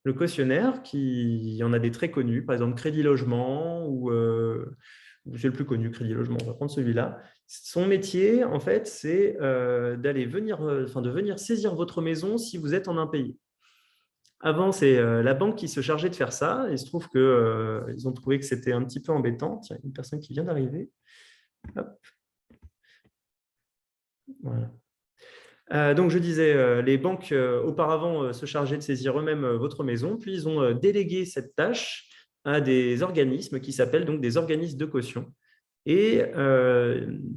Le cautionnaire, il y en a des très connus, par exemple Crédit Logement, ou c'est le plus connu, Crédit Logement, on va prendre celui-là. Son métier, en fait, c'est de venir saisir votre maison si vous êtes en impayé. Avant, c'est la banque qui se chargeait de faire ça. Il se trouve qu'ils ont trouvé que c'était un petit peu embêtant. Tiens, une personne qui vient d'arriver. Hop. Voilà. Donc, je disais, les banques auparavant se chargeaient de saisir eux-mêmes votre maison, puis ils ont délégué cette tâche à des organismes qui s'appellent donc des organismes de caution. Et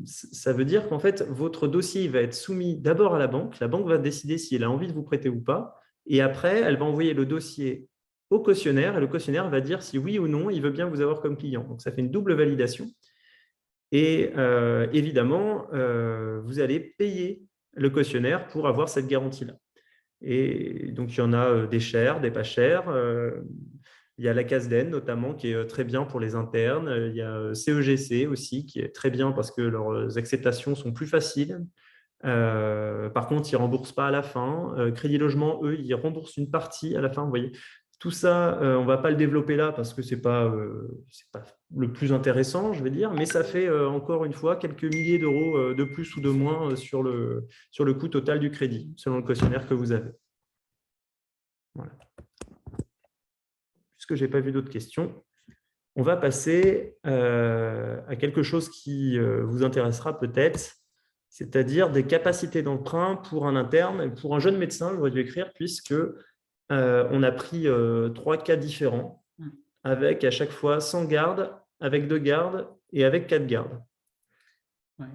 ça veut dire qu'en fait, votre dossier va être soumis d'abord à la banque. La banque va décider si elle a envie de vous prêter ou pas. Et après, elle va envoyer le dossier au cautionnaire et le cautionnaire va dire si oui ou non, il veut bien vous avoir comme client. Donc, ça fait une double validation. Et évidemment, vous allez payer le cautionnaire pour avoir cette garantie-là. Et donc, il y en a des chers, des pas chers. Il y a la CASDEN notamment qui est très bien pour les internes. Il y a CEGC aussi qui est très bien parce que leurs acceptations sont plus faciles. Par contre, ils ne remboursent pas à la fin. Crédit Logement, eux, ils remboursent une partie à la fin. Vous voyez, tout ça, on ne va pas le développer là parce que ce n'est pas le plus intéressant, je vais dire, mais ça fait encore une fois quelques milliers d'euros de plus ou de moins sur le coût total du crédit, selon le cautionnaire que vous avez. Voilà. Puisque je n'ai pas vu d'autres questions, on va passer à quelque chose qui vous intéressera peut-être, c'est-à-dire des capacités d'emprunt pour un interne. Pour un jeune médecin, j'aurais dû écrire, puisque on a pris 3 cas différents, avec à chaque fois 100 gardes, avec 2 gardes et avec 4 gardes. Ouais.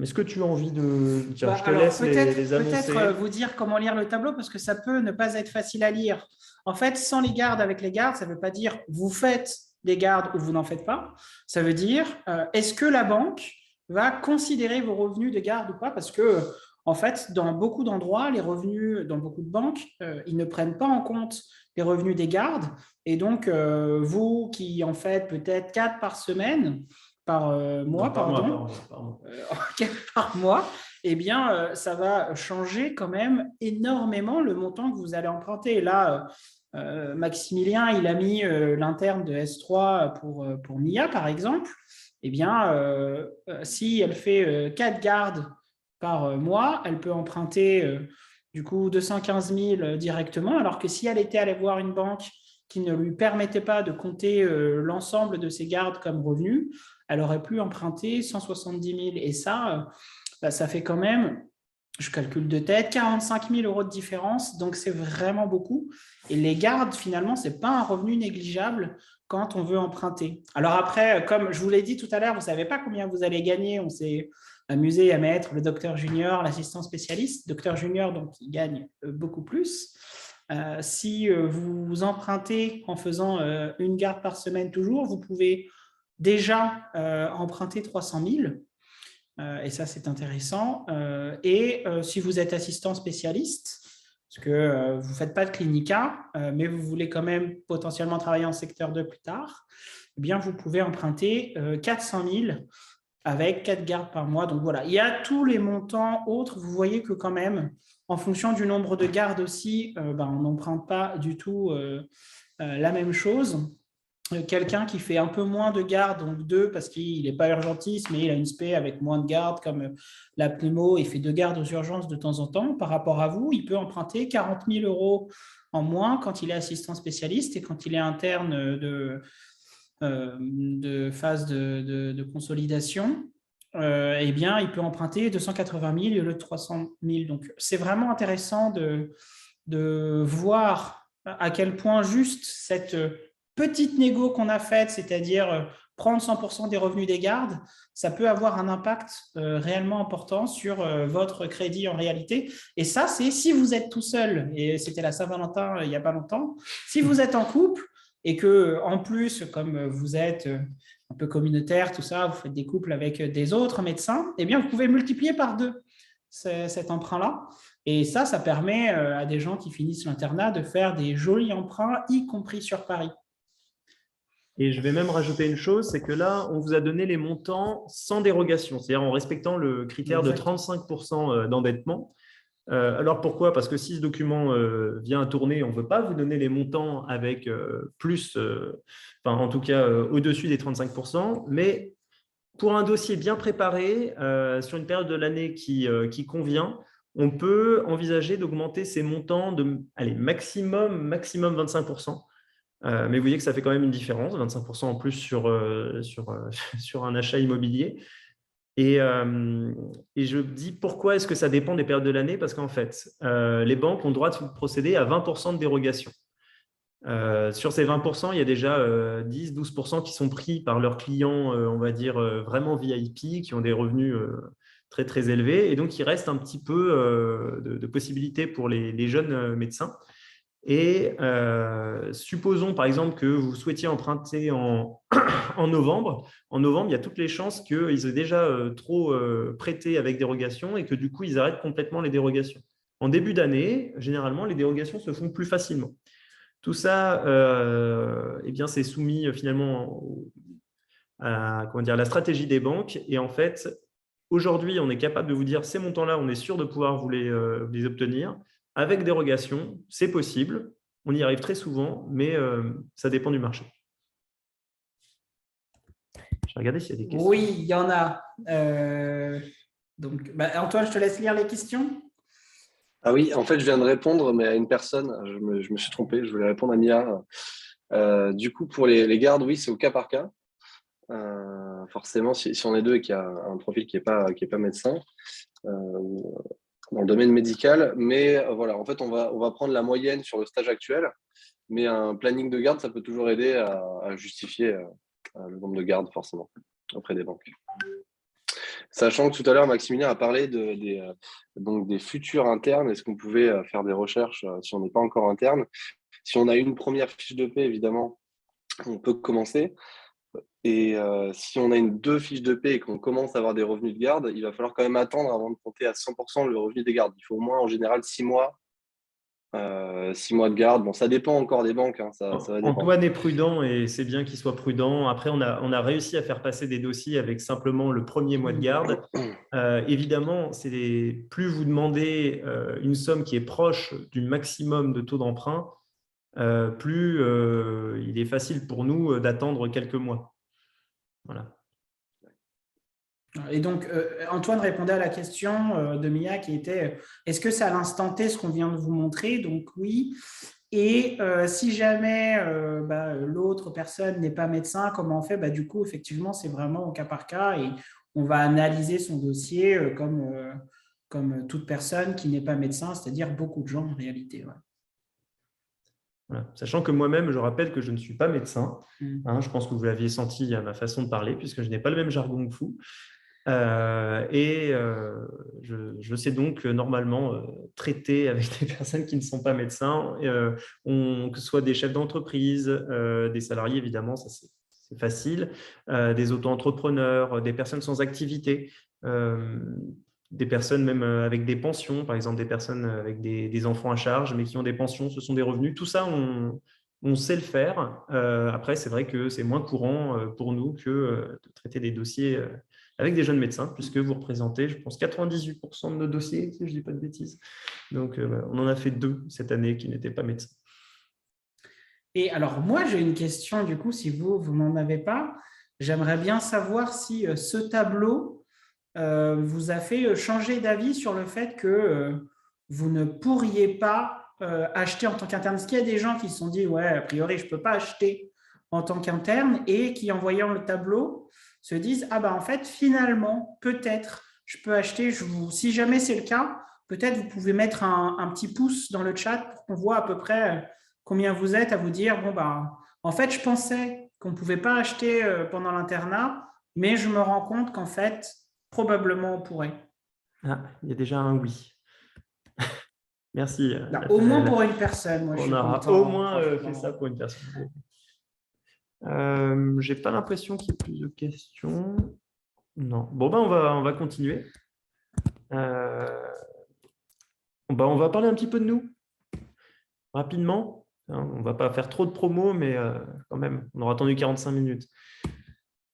Est-ce que tu as envie de… Tiens, je te alors, laisse les annoncer. Peut-être vous dire comment lire le tableau, parce que ça peut ne pas être facile à lire. En fait, sans les gardes, avec les gardes, ça ne veut pas dire vous faites des gardes ou vous n'en faites pas. Ça veut dire est-ce que la banque va considérer vos revenus de garde ou pas, parce que en fait, dans beaucoup d'endroits, les revenus, dans beaucoup de banques, ils ne prennent pas en compte les revenus des gardes. Et donc, vous qui en faites peut-être 4 par semaine, par mois, par mois, eh bien, ça va changer quand même énormément le montant que vous allez emprunter. Là, Maximilien, il a mis l'interne de S3 pour Mia, par exemple. Eh bien, si elle fait 4 gardes par mois, elle peut emprunter du coup 215 000 directement, alors que si elle était allée voir une banque qui ne lui permettait pas de compter l'ensemble de ses gardes comme revenus, elle aurait pu emprunter 170 000. Et ça, ça fait quand même, je calcule de tête, 45 000 euros de différence. Donc, c'est vraiment beaucoup. Et les gardes, finalement, ce n'est pas un revenu négligeable quand on veut emprunter. Alors après, comme je vous l'ai dit tout à l'heure, vous ne savez pas combien vous allez gagner. On s'est amusé à mettre le docteur junior, l'assistant spécialiste. Docteur junior, donc, il gagne beaucoup plus. Si vous empruntez en faisant une garde par semaine toujours, vous pouvez déjà emprunter 300 000. Et ça, c'est intéressant. Si vous êtes assistant spécialiste, parce que vous ne faites pas de clinica, mais vous voulez quand même potentiellement travailler en secteur 2 plus tard, eh bien, vous pouvez emprunter 400 000 avec 4 gardes par mois. Donc voilà, il y a tous les montants autres. Vous voyez que quand même, en fonction du nombre de gardes aussi, on n'emprunte pas du tout la même chose. Quelqu'un qui fait un peu moins de garde, donc 2 parce qu'il n'est pas urgentiste, mais il a une spé avec moins de garde, comme la pneumo, il fait 2 gardes aux urgences de temps en temps. Par rapport à vous, il peut emprunter 40 000 euros en moins quand il est assistant spécialiste et quand il est interne de phase de consolidation. Eh bien, il peut emprunter 280 000 au lieu de 300 000. Donc, c'est vraiment intéressant de voir à quel point juste cette petite négo qu'on a faite, c'est-à-dire prendre 100% des revenus des gardes, ça peut avoir un impact réellement important sur votre crédit en réalité. Et ça, c'est si vous êtes tout seul, et c'était la Saint-Valentin il n'y a pas longtemps, si vous êtes en couple et que en plus, comme vous êtes un peu communautaire, tout ça, vous faites des couples avec des autres médecins, eh bien, vous pouvez multiplier par 2 cet emprunt-là. Et ça permet à des gens qui finissent l'internat de faire des jolis emprunts, y compris sur Paris. Et je vais même rajouter une chose, c'est que là, on vous a donné les montants sans dérogation, c'est-à-dire en respectant le critère de 35% d'endettement. Alors pourquoi? Parce que si ce document vient à tourner, on ne veut pas vous donner les montants avec plus, en tout cas au-dessus des 35%, mais pour un dossier bien préparé, sur une période de l'année qui convient, on peut envisager d'augmenter ces montants de maximum 25%. Mais vous voyez que ça fait quand même une différence, 25% en plus sur un achat immobilier. Et je dis pourquoi est-ce que ça dépend des périodes de l'année? Parce qu'en fait, les banques ont le droit de procéder à 20% de dérogation. Sur ces 20%, il y a déjà 10-12% qui sont pris par leurs clients, on va dire, vraiment VIP, qui ont des revenus très, très élevés. Et donc, il reste un petit peu de possibilités pour les jeunes médecins. Et supposons par exemple que vous souhaitiez emprunter en novembre. En novembre, il y a toutes les chances qu'ils aient déjà trop prêté avec dérogation et que du coup, ils arrêtent complètement les dérogations. En début d'année, généralement, les dérogations se font plus facilement. Tout ça, c'est soumis finalement à la stratégie des banques. Et en fait, aujourd'hui, on est capable de vous dire ces montants-là, on est sûr de pouvoir vous les obtenir. Avec dérogation, c'est possible. On y arrive très souvent, mais ça dépend du marché. Je vais regarder s'il y a des questions. Oui, il y en a. Antoine, je te laisse lire les questions. Ah oui, en fait, je viens de répondre, mais à une personne. Je me suis trompé, je voulais répondre à Mia. Du coup, pour les gardes, oui, c'est au cas par cas. Forcément, si on est deux et qu'il y a un profil qui est pas médecin, dans le domaine médical, mais voilà, en fait, on va prendre la moyenne sur le stage actuel, mais un planning de garde, ça peut toujours aider à justifier le nombre de gardes, forcément, auprès des banques. Sachant que tout à l'heure, Maximilien a parlé donc des futurs internes. Est-ce qu'on pouvait faire des recherches si on n'est pas encore interne? Si on a une première fiche de paie, évidemment, on peut commencer. Et si on a 2 fiches de paie et qu'on commence à avoir des revenus de garde, il va falloir quand même attendre avant de compter à 100% le revenu des gardes. Il faut au moins, en général, 6 mois. 6 mois de garde. Bon, ça dépend encore des banques. Hein, ça va dépendre. Antoine est prudent et c'est bien qu'il soit prudent. Après, on a réussi à faire passer des dossiers avec simplement le premier mois de garde. Évidemment, plus vous demandez une somme qui est proche du maximum de taux d'emprunt, plus il est facile pour nous d'attendre quelques mois. Voilà. Et donc, Antoine répondait à la question de Mia qui était est-ce que c'est à l'instant T ce qu'on vient de vous montrer? Donc, oui. Et si jamais l'autre personne n'est pas médecin, comment on fait? Du coup, effectivement, c'est vraiment au cas par cas et on va analyser son dossier comme toute personne qui n'est pas médecin, c'est-à-dire beaucoup de gens en réalité. Ouais. Voilà. Sachant que moi-même, je rappelle que je ne suis pas médecin. Je pense que vous l'aviez senti à ma façon de parler, puisque je n'ai pas le même jargon que vous. Je sais donc normalement traiter avec des personnes qui ne sont pas médecins, que ce soit des chefs d'entreprise, des salariés, évidemment, ça c'est facile, des auto-entrepreneurs, des personnes sans activité, des personnes même avec des pensions, par exemple des personnes avec des enfants à charge, mais qui ont des pensions, ce sont des revenus. Tout ça, on sait le faire. Après, c'est vrai que c'est moins courant pour nous que de traiter des dossiers avec des jeunes médecins, puisque vous représentez, je pense, 98% de nos dossiers, si je ne dis pas de bêtises. Donc, on en a fait 2 cette année qui n'étaient pas médecins. Et alors, moi, j'ai une question, du coup, si vous n'en avez pas. J'aimerais bien savoir si ce tableau vous a fait changer d'avis sur le fait que vous ne pourriez pas acheter en tant qu'interne. Est-ce qu'il y a des gens qui se sont dit, ouais, a priori, je ne peux pas acheter en tant qu'interne et qui, en voyant le tableau, se disent, en fait, finalement, peut-être, je peux acheter. Si jamais c'est le cas, peut-être vous pouvez mettre un petit pouce dans le chat pour qu'on voit à peu près combien vous êtes à vous dire, en fait, je pensais qu'on ne pouvait pas acheter pendant l'internat, mais je me rends compte qu'en fait, probablement on pourrait. Ah, il y a déjà un oui. Merci. Au moins pour une personne. Moi, on aura au moins fait ça pour une personne. Je n'ai pas l'impression qu'il y ait plus de questions. Non. Bon, on va continuer. On va parler un petit peu de nous, rapidement. On ne va pas faire trop de promos, mais quand même, on aura attendu 45 minutes.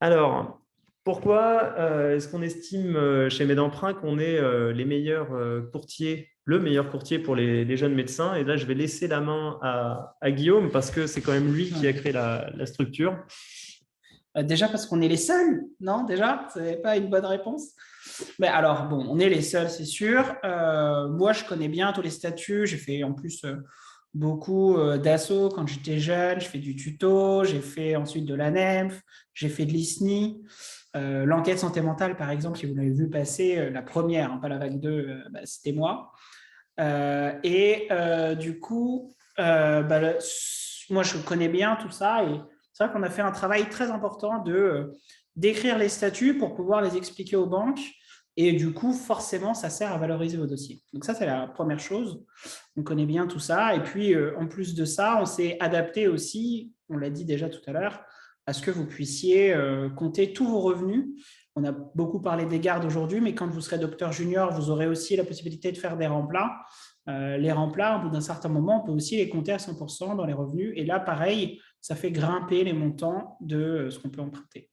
Alors, pourquoi est-ce qu'on estime chez Medemprunt qu'on est les meilleurs courtiers, le meilleur courtier pour les jeunes médecins? Et là, je vais laisser la main à Guillaume parce que c'est quand même lui qui a créé la structure. Déjà parce qu'on est les seuls, non? Déjà, ce n'est pas une bonne réponse. Mais alors, bon, on est les seuls, c'est sûr. Moi, je connais bien tous les statuts. J'ai fait en plus beaucoup d'assos quand j'étais jeune. Je fais du tuto, j'ai fait ensuite de l'ANEMF, j'ai fait de l'ISNI. L'enquête santé mentale, par exemple, si vous l'avez vu passer, la première, pas la vague 2, c'était moi. Du coup, moi, je connais bien tout ça et c'est vrai qu'on a fait un travail très important d'écrire les statuts pour pouvoir les expliquer aux banques. Et du coup, forcément, ça sert à valoriser vos dossiers. Donc ça, c'est la première chose. On connaît bien tout ça. Et puis, en plus de ça, on s'est adapté aussi, on l'a dit déjà tout à l'heure, à ce que vous puissiez compter tous vos revenus. On a beaucoup parlé des gardes aujourd'hui, mais quand vous serez docteur junior, vous aurez aussi la possibilité de faire des remplats. Les remplats, au bout d'un certain moment, on peut aussi les compter à 100% dans les revenus. Et là, pareil, ça fait grimper les montants de ce qu'on peut emprunter.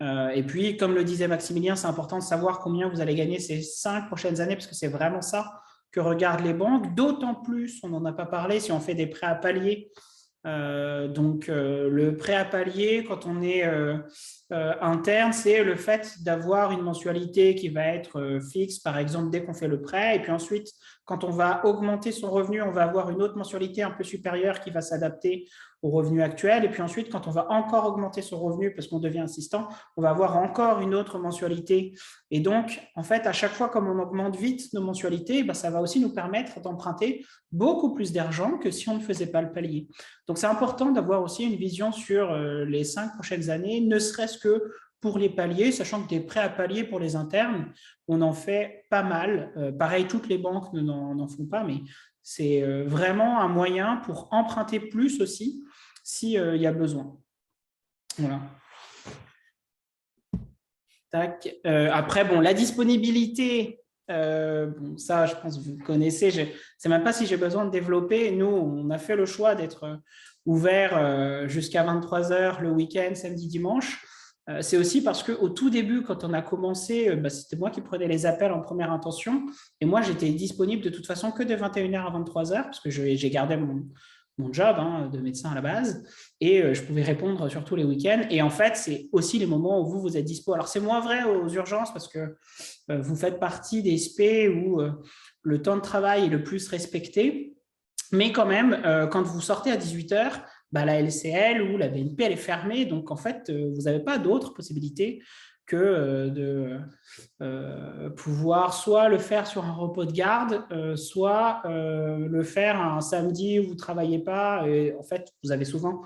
Et puis, comme le disait Maximilien, c'est important de savoir combien vous allez gagner ces 5 prochaines années, parce que c'est vraiment ça que regardent les banques. D'autant plus, on n'en a pas parlé, si on fait des prêts à palier. Le prêt à palier, quand on est interne, c'est le fait d'avoir une mensualité qui va être fixe, par exemple, dès qu'on fait le prêt. Et puis ensuite, quand on va augmenter son revenu, on va avoir une autre mensualité un peu supérieure qui va s'adapter au revenu actuel. Et puis ensuite, quand on va encore augmenter son revenu parce qu'on devient assistant, on va avoir encore une autre mensualité. Et donc, en fait, à chaque fois, comme on augmente vite nos mensualités, ça va aussi nous permettre d'emprunter beaucoup plus d'argent que si on ne faisait pas le palier. Donc, c'est important d'avoir aussi une vision sur les 5 prochaines années, ne serait-ce que pour les paliers, sachant que des prêts à palier pour les internes, on en fait pas mal. Pareil, toutes les banques n'en font pas, mais c'est vraiment un moyen pour emprunter plus aussi s'il y a besoin. Voilà. Tac. Après, la disponibilité, ça, je pense que vous connaissez. Je ne sais même pas si j'ai besoin de développer. Nous, on a fait le choix d'être ouvert jusqu'à 23h le week-end, samedi, dimanche. C'est aussi parce qu'au tout début, quand on a commencé, c'était moi qui prenais les appels en première intention. Et moi, j'étais disponible de toute façon que de 21h à 23h, parce que j'ai gardé mon job de médecin à la base, et je pouvais répondre sur tous les week-ends. Et en fait, c'est aussi les moments où vous êtes dispo. Alors, c'est moins vrai aux urgences parce que vous faites partie des SP où le temps de travail est le plus respecté. Mais quand même, quand vous sortez à 18h, la LCL ou la BNP, elle est fermée. Donc, en fait, vous n'avez pas d'autres possibilités que de pouvoir soit le faire sur un repos de garde, soit le faire un samedi où vous ne travaillez pas. Et en fait, vous avez souvent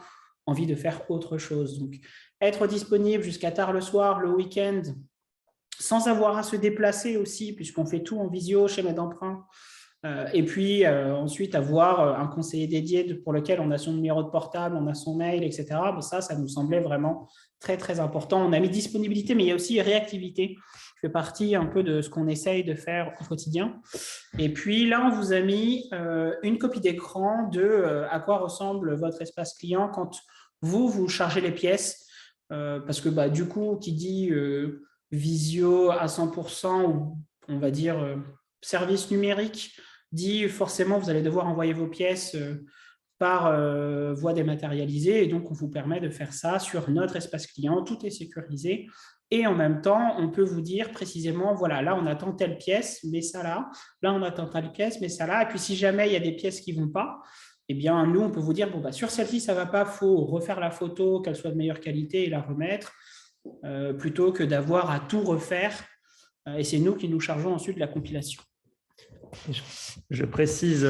envie de faire autre chose. Donc, être disponible jusqu'à tard le soir, le week-end, sans avoir à se déplacer aussi, puisqu'on fait tout en visio chez MedEmprunt. Et puis ensuite avoir un conseiller dédié pour lequel on a son numéro de portable, on a son mail, etc. Ça nous semblait vraiment très, très important. On a mis disponibilité, mais il y a aussi réactivité. Ça fait partie un peu de ce qu'on essaye de faire au quotidien. Et puis là, on vous a mis une copie d'écran de à quoi ressemble votre espace client quand vous chargez les pièces. Parce que du coup, qui dit visio à 100% ou on va dire service numérique, dit forcément vous allez devoir envoyer vos pièces par voie dématérialisée, et donc on vous permet de faire ça sur notre espace client, tout est sécurisé, et en même temps on peut vous dire précisément voilà, là on attend telle pièce, mais ça là on attend telle pièce, mais ça là, et puis si jamais il y a des pièces qui ne vont pas, eh bien nous on peut vous dire sur celle-ci ça ne va pas, il faut refaire la photo, qu'elle soit de meilleure qualité et la remettre, plutôt que d'avoir à tout refaire, et c'est nous qui nous chargeons ensuite de la compilation. Je précise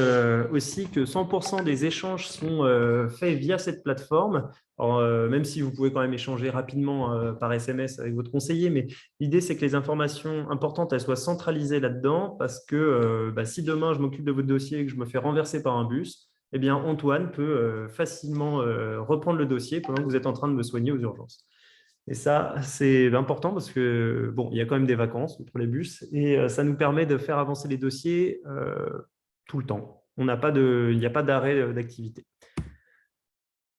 aussi que 100% des échanges sont faits via cette plateforme. Alors, même si vous pouvez quand même échanger rapidement par SMS avec votre conseiller, mais l'idée, c'est que les informations importantes, elles soient centralisées là-dedans, parce que si demain, je m'occupe de votre dossier et que je me fais renverser par un bus, eh bien, Antoine peut facilement reprendre le dossier pendant que vous êtes en train de me soigner aux urgences. Et ça, c'est important parce que il y a quand même des vacances pour les bus et ça nous permet de faire avancer les dossiers tout le temps. Il n'y a pas d'arrêt d'activité.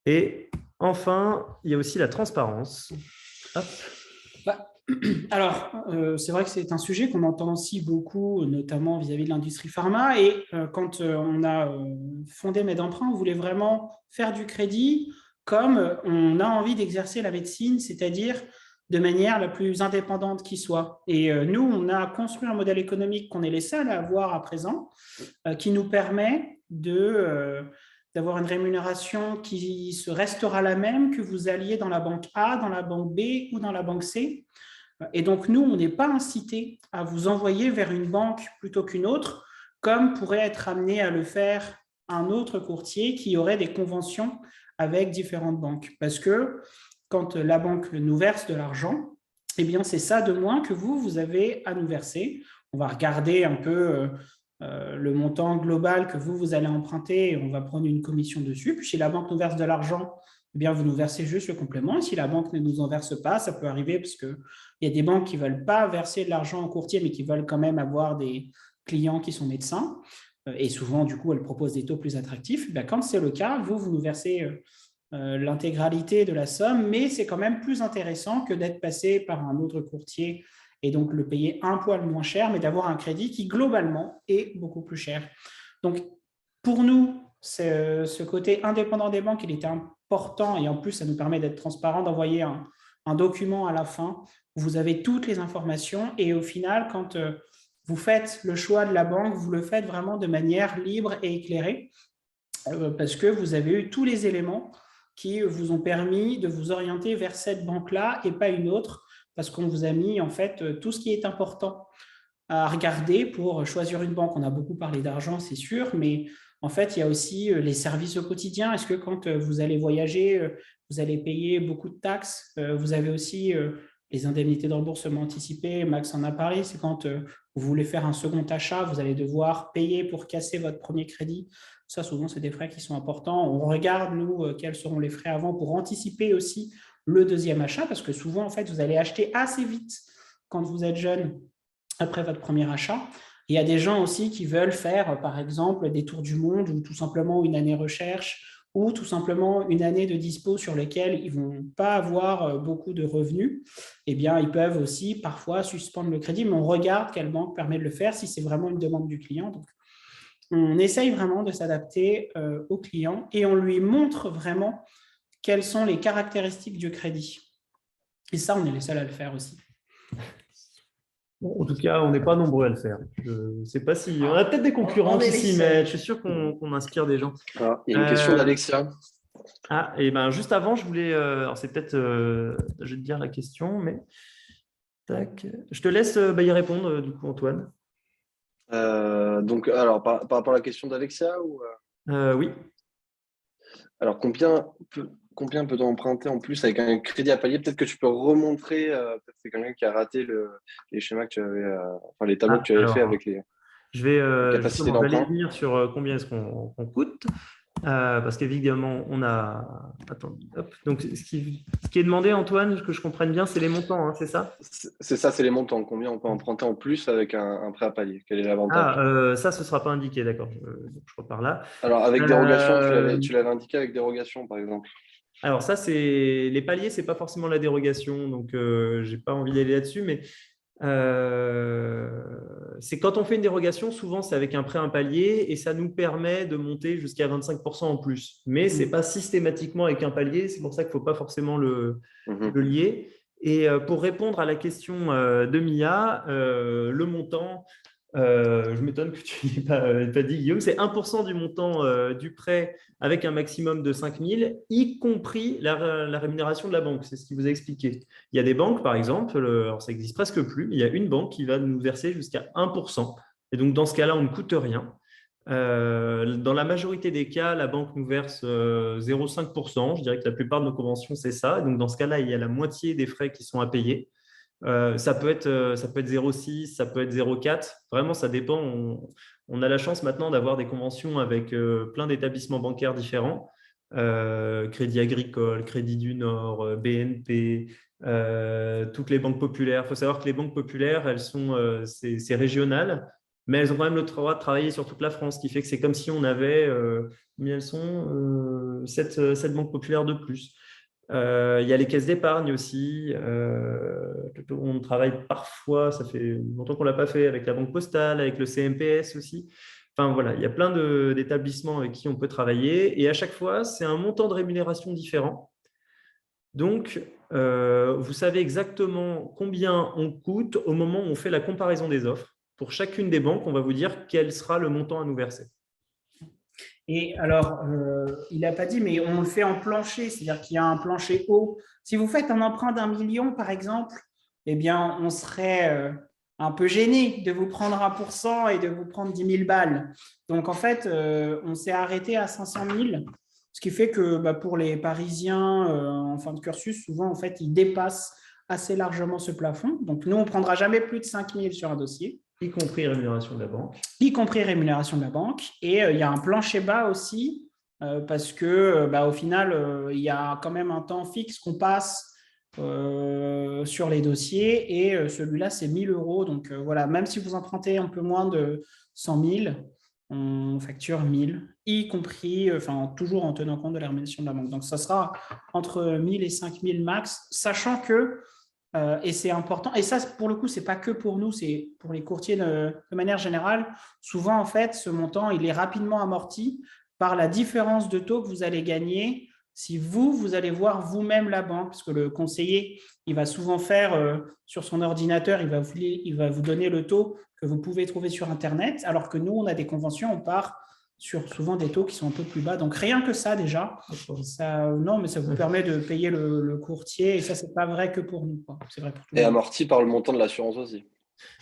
Et enfin, il y a aussi la transparence. Hop. Alors, c'est vrai que c'est un sujet qu'on entend aussi beaucoup, notamment vis-à-vis de l'industrie pharma. Et quand on a fondé MedEmprunt, on voulait vraiment faire du crédit comme on a envie d'exercer la médecine, c'est-à-dire de manière la plus indépendante qui soit. Et nous, on a construit un modèle économique qu'on est les seuls à avoir à présent, qui nous permet d'avoir une rémunération qui restera la même que vous alliez dans la banque A, dans la banque B ou dans la banque C. Et donc, nous, on n'est pas incité à vous envoyer vers une banque plutôt qu'une autre, comme pourrait être amené à le faire un autre courtier qui aurait des conventions avec différentes banques. Parce que quand la banque nous verse de l'argent, eh bien, c'est ça de moins que vous avez à nous verser. On va regarder un peu le montant global que vous allez emprunter et on va prendre une commission dessus. Puis si la banque nous verse de l'argent, eh bien, vous nous versez juste le complément. Et si la banque ne nous en verse pas, ça peut arriver parce qu'il y a des banques qui ne veulent pas verser de l'argent au courtier, mais qui veulent quand même avoir des clients qui sont médecins. Et souvent, du coup, elles proposent des taux plus attractifs. Eh bien, quand c'est le cas, vous nous versez l'intégralité de la somme, mais c'est quand même plus intéressant que d'être passé par un autre courtier et donc le payer un poil moins cher, mais d'avoir un crédit qui, globalement, est beaucoup plus cher. Donc, pour nous, ce côté indépendant des banques, il était important et en plus, ça nous permet d'être transparent, d'envoyer un document à la fin où vous avez toutes les informations et au final, quand vous faites le choix de la banque, vous le faites vraiment de manière libre et éclairée parce que vous avez eu tous les éléments qui vous ont permis de vous orienter vers cette banque-là et pas une autre, parce qu'on vous a mis en fait tout ce qui est important à regarder pour choisir une banque. On a beaucoup parlé d'argent, c'est sûr, mais en fait, il y a aussi les services au quotidien. Est-ce que quand vous allez voyager, vous allez payer beaucoup de taxes? Vous avez aussi les indemnités de remboursement anticipé. Max en a parlé, c'est quand vous voulez faire un second achat, vous allez devoir payer pour casser votre premier crédit. Ça, souvent, c'est des frais qui sont importants. On regarde, nous, quels seront les frais avant pour anticiper aussi le deuxième achat, parce que souvent, en fait, vous allez acheter assez vite quand vous êtes jeune après votre premier achat. Il y a des gens aussi qui veulent faire, par exemple, des tours du monde ou tout simplement une année recherche ou tout simplement une année de dispo sur lesquelles ils ne vont pas avoir beaucoup de revenus. Eh bien, ils peuvent aussi parfois suspendre le crédit, mais on regarde quelle banque permet de le faire si c'est vraiment une demande du client. Donc, on essaye vraiment de s'adapter au client et on lui montre vraiment quelles sont les caractéristiques du crédit. Et ça, on est les seuls à le faire aussi. Bon, en tout cas, on n'est pas nombreux à le faire. Je ne sais pas si... On a peut-être des concurrents qui s'y mettent. Je suis sûr qu'on inspire des gens. Alors, il y a une question d'Alexia. Ah, et ben juste avant, je voulais... alors, c'est peut-être... je vais te dire la question, mais... Tac. Je te laisse y répondre, du coup, Antoine. Donc, alors, par rapport à la question d'Alexia ou... Oui. Alors, combien peut-on emprunter en plus avec un crédit à palier? Peut-être que tu peux remontrer, peut-être que c'est quelqu'un qui a raté les schémas que tu avais, enfin les tableaux que tu avais fait avec les je vais capacités justement, j'allais d'emprunt. venir sur combien est-ce qu'on coûte. Parce qu'évidemment, on a... Attends, hop. Donc, ce qui est demandé, Antoine, que je comprenne bien, c'est les montants, hein, c'est ça? C'est ça, c'est les montants. Combien on peut emprunter en plus avec un prêt à palier? Quel est l'avantage? Ça, ce ne sera pas indiqué, d'accord. Donc, je repars là. Alors, avec dérogation, tu l'avais indiqué avec dérogation, par exemple. Alors ça, c'est les paliers, c'est pas forcément la dérogation, donc j'ai pas envie d'aller là-dessus, mais c'est quand on fait une dérogation, souvent c'est avec un prêt, un palier, et ça nous permet de monter jusqu'à 25% en plus. Mais c'est pas systématiquement avec un palier, c'est pour ça qu'il faut pas forcément le lier. Et pour répondre à la question de Mia, le montant, je m'étonne que tu n'aies pas dit, Guillaume, c'est 1% du montant du prêt avec un maximum de 5 000, y compris la rémunération de la banque. C'est ce qu'il vous a expliqué. Il y a des banques, par exemple, alors ça n'existe presque plus, mais il y a une banque qui va nous verser jusqu'à 1%. Et donc, dans ce cas-là, on ne coûte rien. Dans la majorité des cas, la banque nous verse 0,5%. Je dirais que la plupart de nos conventions, c'est ça. Et donc, dans ce cas-là, il y a la moitié des frais qui sont à payer. Ça peut être 0,6, ça peut être 0,4. Vraiment, ça dépend. On a la chance maintenant d'avoir des conventions avec plein d'établissements bancaires différents. Crédit Agricole, Crédit du Nord, BNP, toutes les banques populaires. Il faut savoir que les banques populaires, c'est régional, mais elles ont quand même le droit de travailler sur toute la France, ce qui fait que c'est comme si on avait, combien elles sont, 7 banques populaires de plus. Il y a les caisses d'épargne aussi. On travaille parfois, ça fait longtemps qu'on ne l'a pas fait, avec la Banque Postale, avec le CMPS aussi. Enfin voilà, il y a plein d'établissements avec qui on peut travailler. Et à chaque fois, c'est un montant de rémunération différent. Donc, vous savez exactement combien on coûte au moment où on fait la comparaison des offres. Pour chacune des banques, on va vous dire quel sera le montant à nous verser. Et alors, il n'a pas dit, mais on le fait en plancher, c'est-à-dire qu'il y a un plancher haut. Si vous faites un emprunt d'1 million, par exemple, eh bien, on serait un peu gêné de vous prendre 1% et de vous prendre 10 000 balles. Donc, en fait, on s'est arrêté à 500 000, ce qui fait que pour les Parisiens en fin de cursus, souvent, en fait, ils dépassent assez largement ce plafond. Donc, nous, on ne prendra jamais plus de 5 000 sur un dossier. Y compris rémunération de la banque. Y compris rémunération de la banque. Et il y a un plancher bas aussi, parce que au final, il y a quand même un temps fixe qu'on passe sur les dossiers. Et celui-là, c'est 1 000 €. Donc voilà, même si vous empruntez un peu moins de 100 000, on facture 1 000, y compris, toujours en tenant compte de la rémunération de la banque. Donc ça sera entre 1 000 et 5 000 max, sachant que et c'est important. Et ça, pour le coup, ce n'est pas que pour nous, c'est pour les courtiers de manière générale. Souvent, en fait, ce montant, il est rapidement amorti par la différence de taux que vous allez gagner si vous allez voir vous-même la banque. Parce que le conseiller, il va souvent faire sur son ordinateur, il va vous donner le taux que vous pouvez trouver sur Internet. Alors que nous, on a des conventions, on part sur souvent des taux qui sont un peu plus bas. Donc, rien que ça, déjà, non, mais ça vous permet de payer le courtier. Et ça, ce n'est pas vrai que pour nous. C'est vrai pour tout le monde. Et amorti par le montant de l'assurance aussi.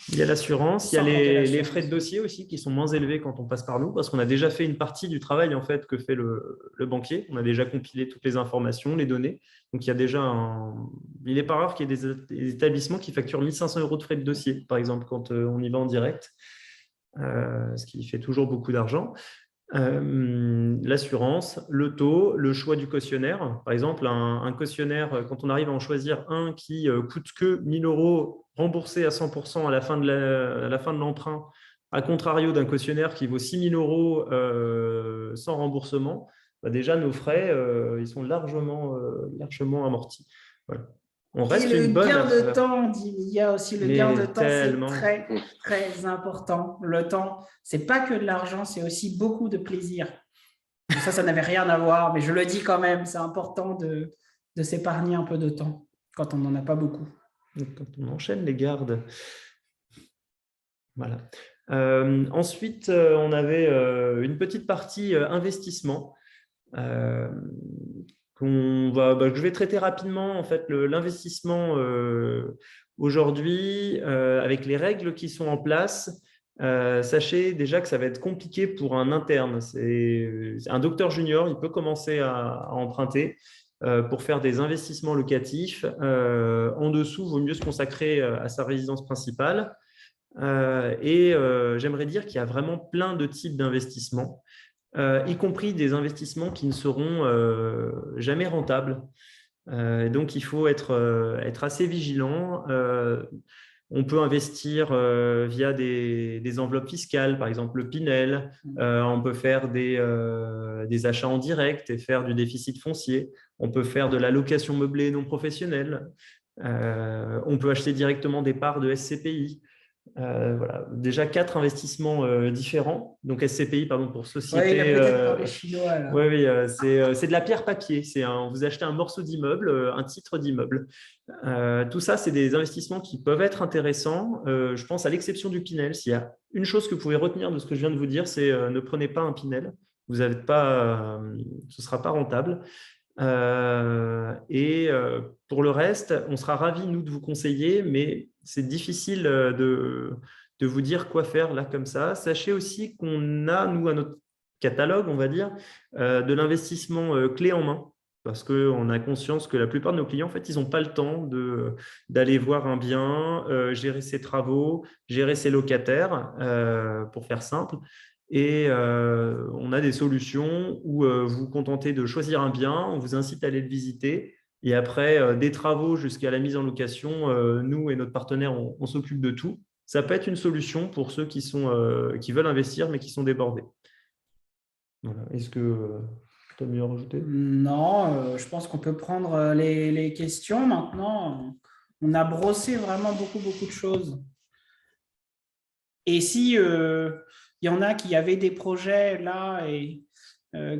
Il y a l'assurance, il y a les frais de dossier aussi qui sont moins élevés quand on passe par nous parce qu'on a déjà fait une partie du travail en fait que fait le banquier. On a déjà compilé toutes les informations, les données. Donc, il y a déjà il n'est pas rare qu'il y ait des établissements qui facturent 1 500 € de frais de dossier, par exemple, quand on y va en direct, ce qui fait toujours beaucoup d'argent. L'assurance, le taux, le choix du cautionnaire. Par exemple, un cautionnaire, quand on arrive à en choisir un qui coûte que 1 000 € remboursé à 100% à la fin de l'emprunt, à contrario d'un cautionnaire qui vaut 6 000 € sans remboursement, déjà nos frais ils sont largement amortis. Voilà. on Et reste le une bonne gain de affaire. temps, il y a aussi le Mais gain de temps, c'est tellement. très, très important. Le temps, c'est pas que de l'argent, c'est aussi beaucoup de plaisir. Ça n'avait rien à voir, mais je le dis quand même, c'est important de s'épargner un peu de temps quand on n'en a pas beaucoup. Donc, quand on enchaîne les gardes. Voilà. Ensuite, on avait une petite partie investissement. Que je vais traiter rapidement. En fait, l'investissement aujourd'hui, avec les règles qui sont en place, sachez déjà que ça va être compliqué pour un interne. C'est un docteur junior, il peut commencer à emprunter pour faire des investissements locatifs. En dessous, il vaut mieux se consacrer à sa résidence principale. J'aimerais dire qu'il y a vraiment plein de types d'investissements, y compris des investissements qui ne seront jamais rentables. Donc, il faut être assez vigilant. On peut investir via des enveloppes fiscales, par exemple le Pinel. On peut faire des achats en direct et faire du déficit foncier. On peut faire de la location meublée non professionnelle. On peut acheter directement des parts de SCPI. Voilà. Déjà 4 investissements différents. Donc SCPI, pardon, pour société. Oui, il a peut-être parlé chinois là. Oui, c'est de la pierre papier. Vous achetez un morceau d'immeuble, un titre d'immeuble. Tout ça, c'est des investissements qui peuvent être intéressants. Je pense à l'exception du Pinel. S'il y a une chose que vous pouvez retenir de ce que je viens de vous dire, c'est ne prenez pas un Pinel. Vous avez pas, ce ne sera pas rentable. Pour le reste, on sera ravis, nous, de vous conseiller, mais c'est difficile de vous dire quoi faire là comme ça. Sachez aussi qu'on a, nous, à notre catalogue, on va dire, de l'investissement clé en main, parce qu'on a conscience que la plupart de nos clients, en fait, ils n'ont pas le temps d'aller voir un bien, gérer ses travaux, gérer ses locataires, pour faire simple. On a des solutions où vous vous contentez de choisir un bien, on vous incite à aller le visiter. Et après, des travaux jusqu'à la mise en location, nous et notre partenaire, on s'occupe de tout. Ça peut être une solution pour ceux qui veulent investir mais qui sont débordés. Voilà. Est-ce que tu as mieux à rajouter? Non, je pense qu'on peut prendre les questions maintenant. On a brossé vraiment beaucoup, beaucoup de choses. Et si il y en a qui avaient des projets là et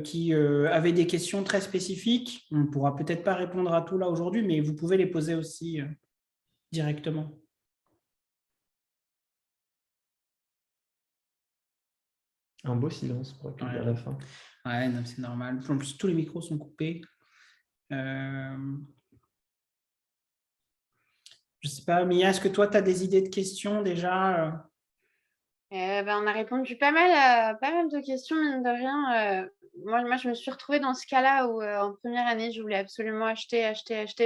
qui avaient des questions très spécifiques, on ne pourra peut-être pas répondre à tout là aujourd'hui, mais vous pouvez les poser aussi directement. Un beau silence pour accueillir la fin. Ouais, non, c'est normal. En plus, tous les micros sont coupés. Je ne sais pas, Mia, est-ce que toi, tu as des idées de questions déjà on a répondu pas mal de questions, mine de rien. Moi, je me suis retrouvée dans ce cas-là où en première année, je voulais absolument acheter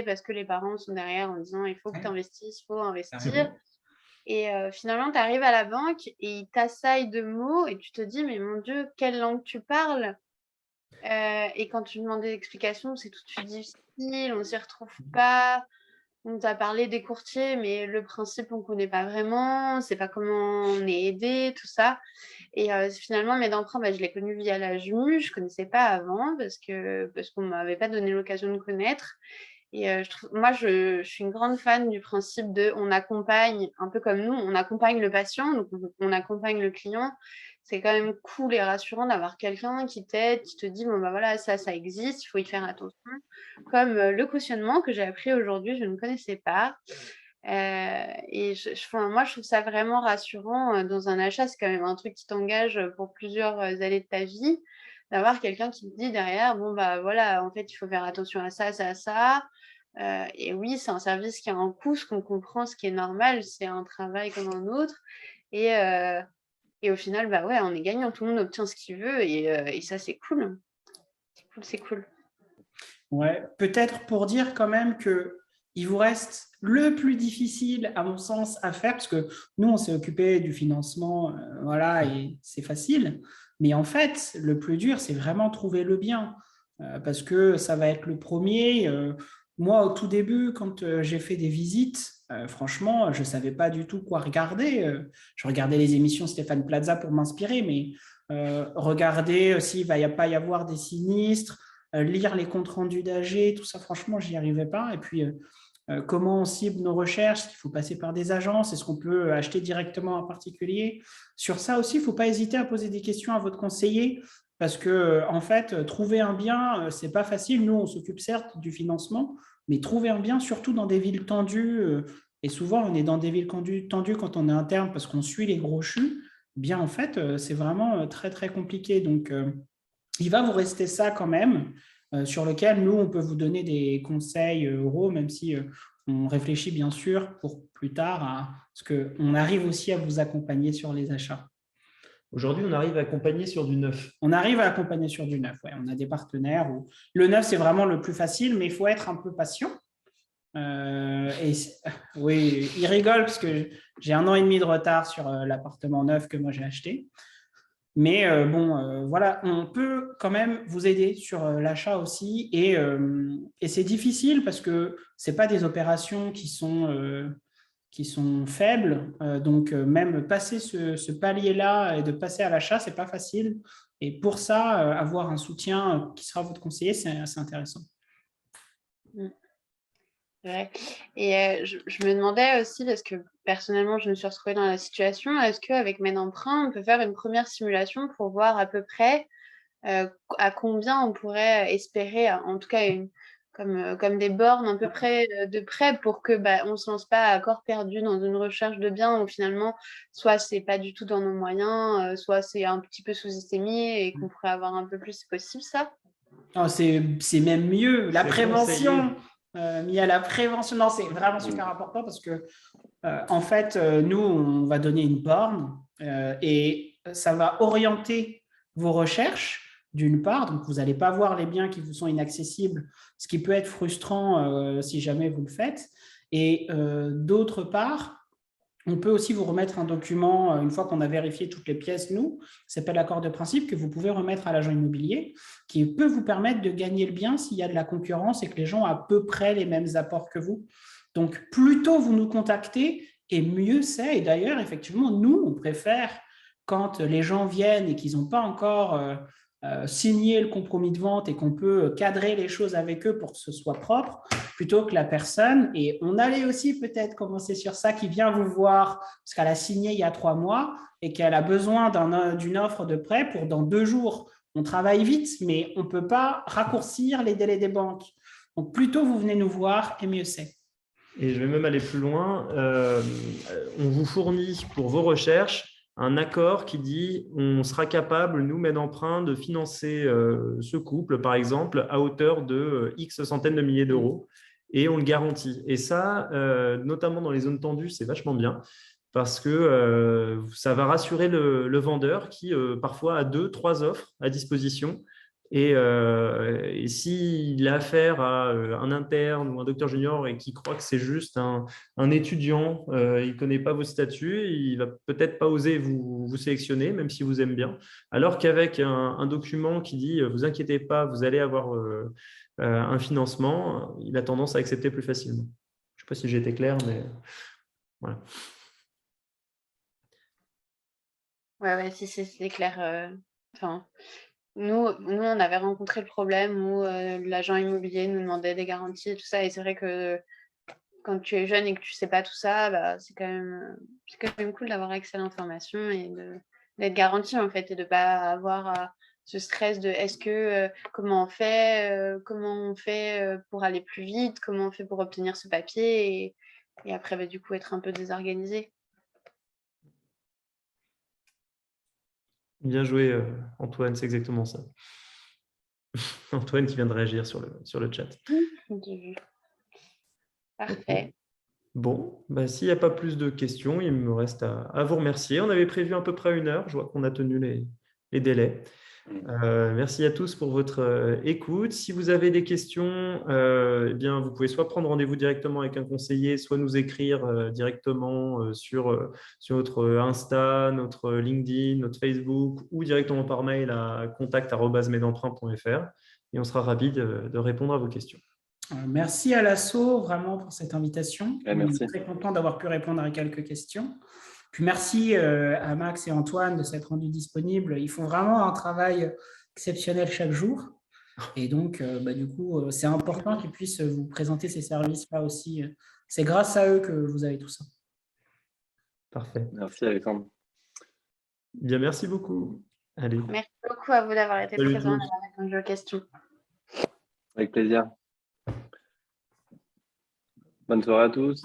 parce que les parents sont derrière en disant il faut que tu investisses, il faut investir. Et finalement, tu arrives à la banque et ils t'assaillent de mots et tu te dis mais mon Dieu, quelle langue tu parles? Et quand tu demandes des explications, c'est tout de suite difficile, on ne s'y retrouve pas. On t'a parlé des courtiers, mais le principe, on ne connaît pas vraiment, on ne sait pas comment on est aidé, tout ça. Et finalement, mes d'emprunt, je l'ai connu via la JMU, je ne connaissais pas avant parce qu'on ne m'avait pas donné l'occasion de connaître. Et moi, je suis une grande fan du principe de on accompagne, un peu comme nous, on accompagne le patient, donc on accompagne le client. C'est quand même cool et rassurant d'avoir quelqu'un qui t'aide, qui te dit bon bah voilà, ça existe, il faut y faire attention. Comme le cautionnement que j'ai appris aujourd'hui, je ne connaissais pas. Moi, je trouve ça vraiment rassurant dans un achat. C'est quand même un truc qui t'engage pour plusieurs années de ta vie, d'avoir quelqu'un qui te dit derrière, bon, bah voilà, en fait, il faut faire attention à ça, ça, ça. Et oui, c'est un service qui a un coût, ce qu'on comprend, ce qui est normal, c'est un travail comme un autre. Et au final, bah ouais, on est gagnant, tout le monde obtient ce qu'il veut et ça, c'est cool. C'est cool. Ouais, peut-être pour dire quand même qu'il vous reste le plus difficile, à mon sens, à faire, parce que nous, on s'est occupé du financement, voilà, et c'est facile. Mais en fait, le plus dur, c'est vraiment trouver le bien, parce que ça va être le premier. Moi, au tout début, quand j'ai fait des visites, franchement, je ne savais pas du tout quoi regarder. Je regardais les émissions Stéphane Plaza pour m'inspirer, mais regarder s'il ne va pas y avoir des sinistres, lire les comptes rendus d'AG, tout ça, franchement, j'y arrivais pas. Et puis, comment on cible nos recherches, est-ce qu'il faut passer par des agences, est-ce qu'on peut acheter directement en particulier. Sur ça aussi, il ne faut pas hésiter à poser des questions à votre conseiller, parce que en fait, trouver un bien, ce n'est pas facile. Nous, on s'occupe certes du financement, mais trouver un bien, surtout dans des villes tendues, et souvent on est dans des villes tendues quand on est interne parce qu'on suit les gros chus, bien en fait, c'est vraiment très très compliqué. Donc, il va vous rester ça quand même, sur lequel nous, on peut vous donner des conseils euros, même si on réfléchit bien sûr pour plus tard à ce qu'on arrive aussi à vous accompagner sur les achats. Aujourd'hui, on arrive à accompagner sur du neuf. On arrive à accompagner sur du neuf, ouais. On a des partenaires où le neuf, c'est vraiment le plus facile, mais il faut être un peu patient. Oui, il rigole parce que j'ai 1 an et demi de retard sur l'appartement neuf que moi j'ai acheté. Mais voilà, on peut quand même vous aider sur l'achat aussi. Et c'est difficile parce que ce n'est pas des opérations qui sont faibles. Donc, même passer ce palier-là et de passer à l'achat, ce n'est pas facile. Et pour ça, avoir un soutien qui sera votre conseiller, c'est intéressant. Ouais. Et je me demandais aussi, parce que personnellement, je me suis retrouvée dans la situation, est-ce qu'avec MedEmprunt, on peut faire une première simulation pour voir à peu près à combien on pourrait espérer, en tout cas, comme des bornes à peu près de près pour que on ne se lance pas à corps perdu dans une recherche de biens où finalement, soit c'est pas du tout dans nos moyens, soit c'est un petit peu sous-estimé et qu'on pourrait avoir un peu plus, c'est possible ça? Oh, c'est même mieux, la prévention. Mia, la prévention, non, c'est vraiment super important parce que en fait, nous, on va donner une borne et ça va orienter vos recherches d'une part, donc vous n'allez pas voir les biens qui vous sont inaccessibles, ce qui peut être frustrant si jamais vous le faites. Et d'autre part, on peut aussi vous remettre un document, une fois qu'on a vérifié toutes les pièces, nous, ça s'appelle l'accord de principe, que vous pouvez remettre à l'agent immobilier, qui peut vous permettre de gagner le bien s'il y a de la concurrence et que les gens ont à peu près les mêmes apports que vous. Donc, plus tôt vous nous contactez, et mieux c'est. Et d'ailleurs, effectivement, nous, on préfère quand les gens viennent et qu'ils n'ont pas encore signé le compromis de vente et qu'on peut cadrer les choses avec eux pour que ce soit propre, plutôt que la personne, et on allait aussi peut-être commencer sur ça, qui vient vous voir parce qu'elle a signé il y a 3 mois et qu'elle a besoin d'une offre de prêt pour dans 2 jours. On travaille vite, mais on ne peut pas raccourcir les délais des banques. Donc, plus tôt vous venez nous voir, et mieux c'est. Et je vais même aller plus loin. On vous fournit pour vos recherches un accord qui dit on sera capable, nous, MedEmprunt, de financer ce couple, par exemple, à hauteur de X centaines de milliers d'euros. Et on le garantit. Et ça, notamment dans les zones tendues, c'est vachement bien parce que ça va rassurer le vendeur qui, parfois, a 2, 3 offres à disposition. Et s'il a affaire à un interne ou un docteur junior et qui croit que c'est juste un étudiant, il ne connaît pas vos statuts, il ne va peut-être pas oser vous sélectionner, même si vous aime bien. Alors qu'avec un document qui dit « vous inquiétez pas, vous allez avoir un financement », il a tendance à accepter plus facilement. Je ne sais pas si j'ai été clair, mais voilà. Ouais, si c'est clair. Nous, on avait rencontré le problème où l'agent immobilier nous demandait des garanties et tout ça. Et c'est vrai que quand tu es jeune et que tu ne sais pas tout ça, c'est quand même cool d'avoir accès à l'information et d'être garanti en fait et de ne pas avoir ce stress de comment on fait pour aller plus vite, comment on fait pour obtenir ce papier et après du coup être un peu désorganisé. Bien joué, Antoine, c'est exactement ça. Antoine qui vient de réagir sur le chat. Parfait. Bon, s'il n'y a pas plus de questions, il me reste à vous remercier. On avait prévu à peu près 1 heure. Je vois qu'on a tenu les délais. Merci à tous pour votre écoute. Si vous avez des questions, eh bien, vous pouvez soit prendre rendez-vous directement avec un conseiller, soit nous écrire directement sur notre Insta, notre LinkedIn, notre Facebook ou directement par mail à contact@medemprunt.fr et on sera ravis de répondre à vos questions. Merci à l'ASSO vraiment pour cette invitation. Merci. Je suis très content d'avoir pu répondre à quelques questions. Puis merci à Max et Antoine de s'être rendus disponibles. Ils font vraiment un travail exceptionnel chaque jour. Et donc, du coup, c'est important qu'ils puissent vous présenter ces services-là aussi. C'est grâce à eux que vous avez tout ça. Parfait. Merci Alexandre. Bien, merci beaucoup. Allez, Merci beaucoup à vous d'avoir été salut présent et tous. d'avoir répondu aux questions. Avec plaisir. Bonne soirée à tous.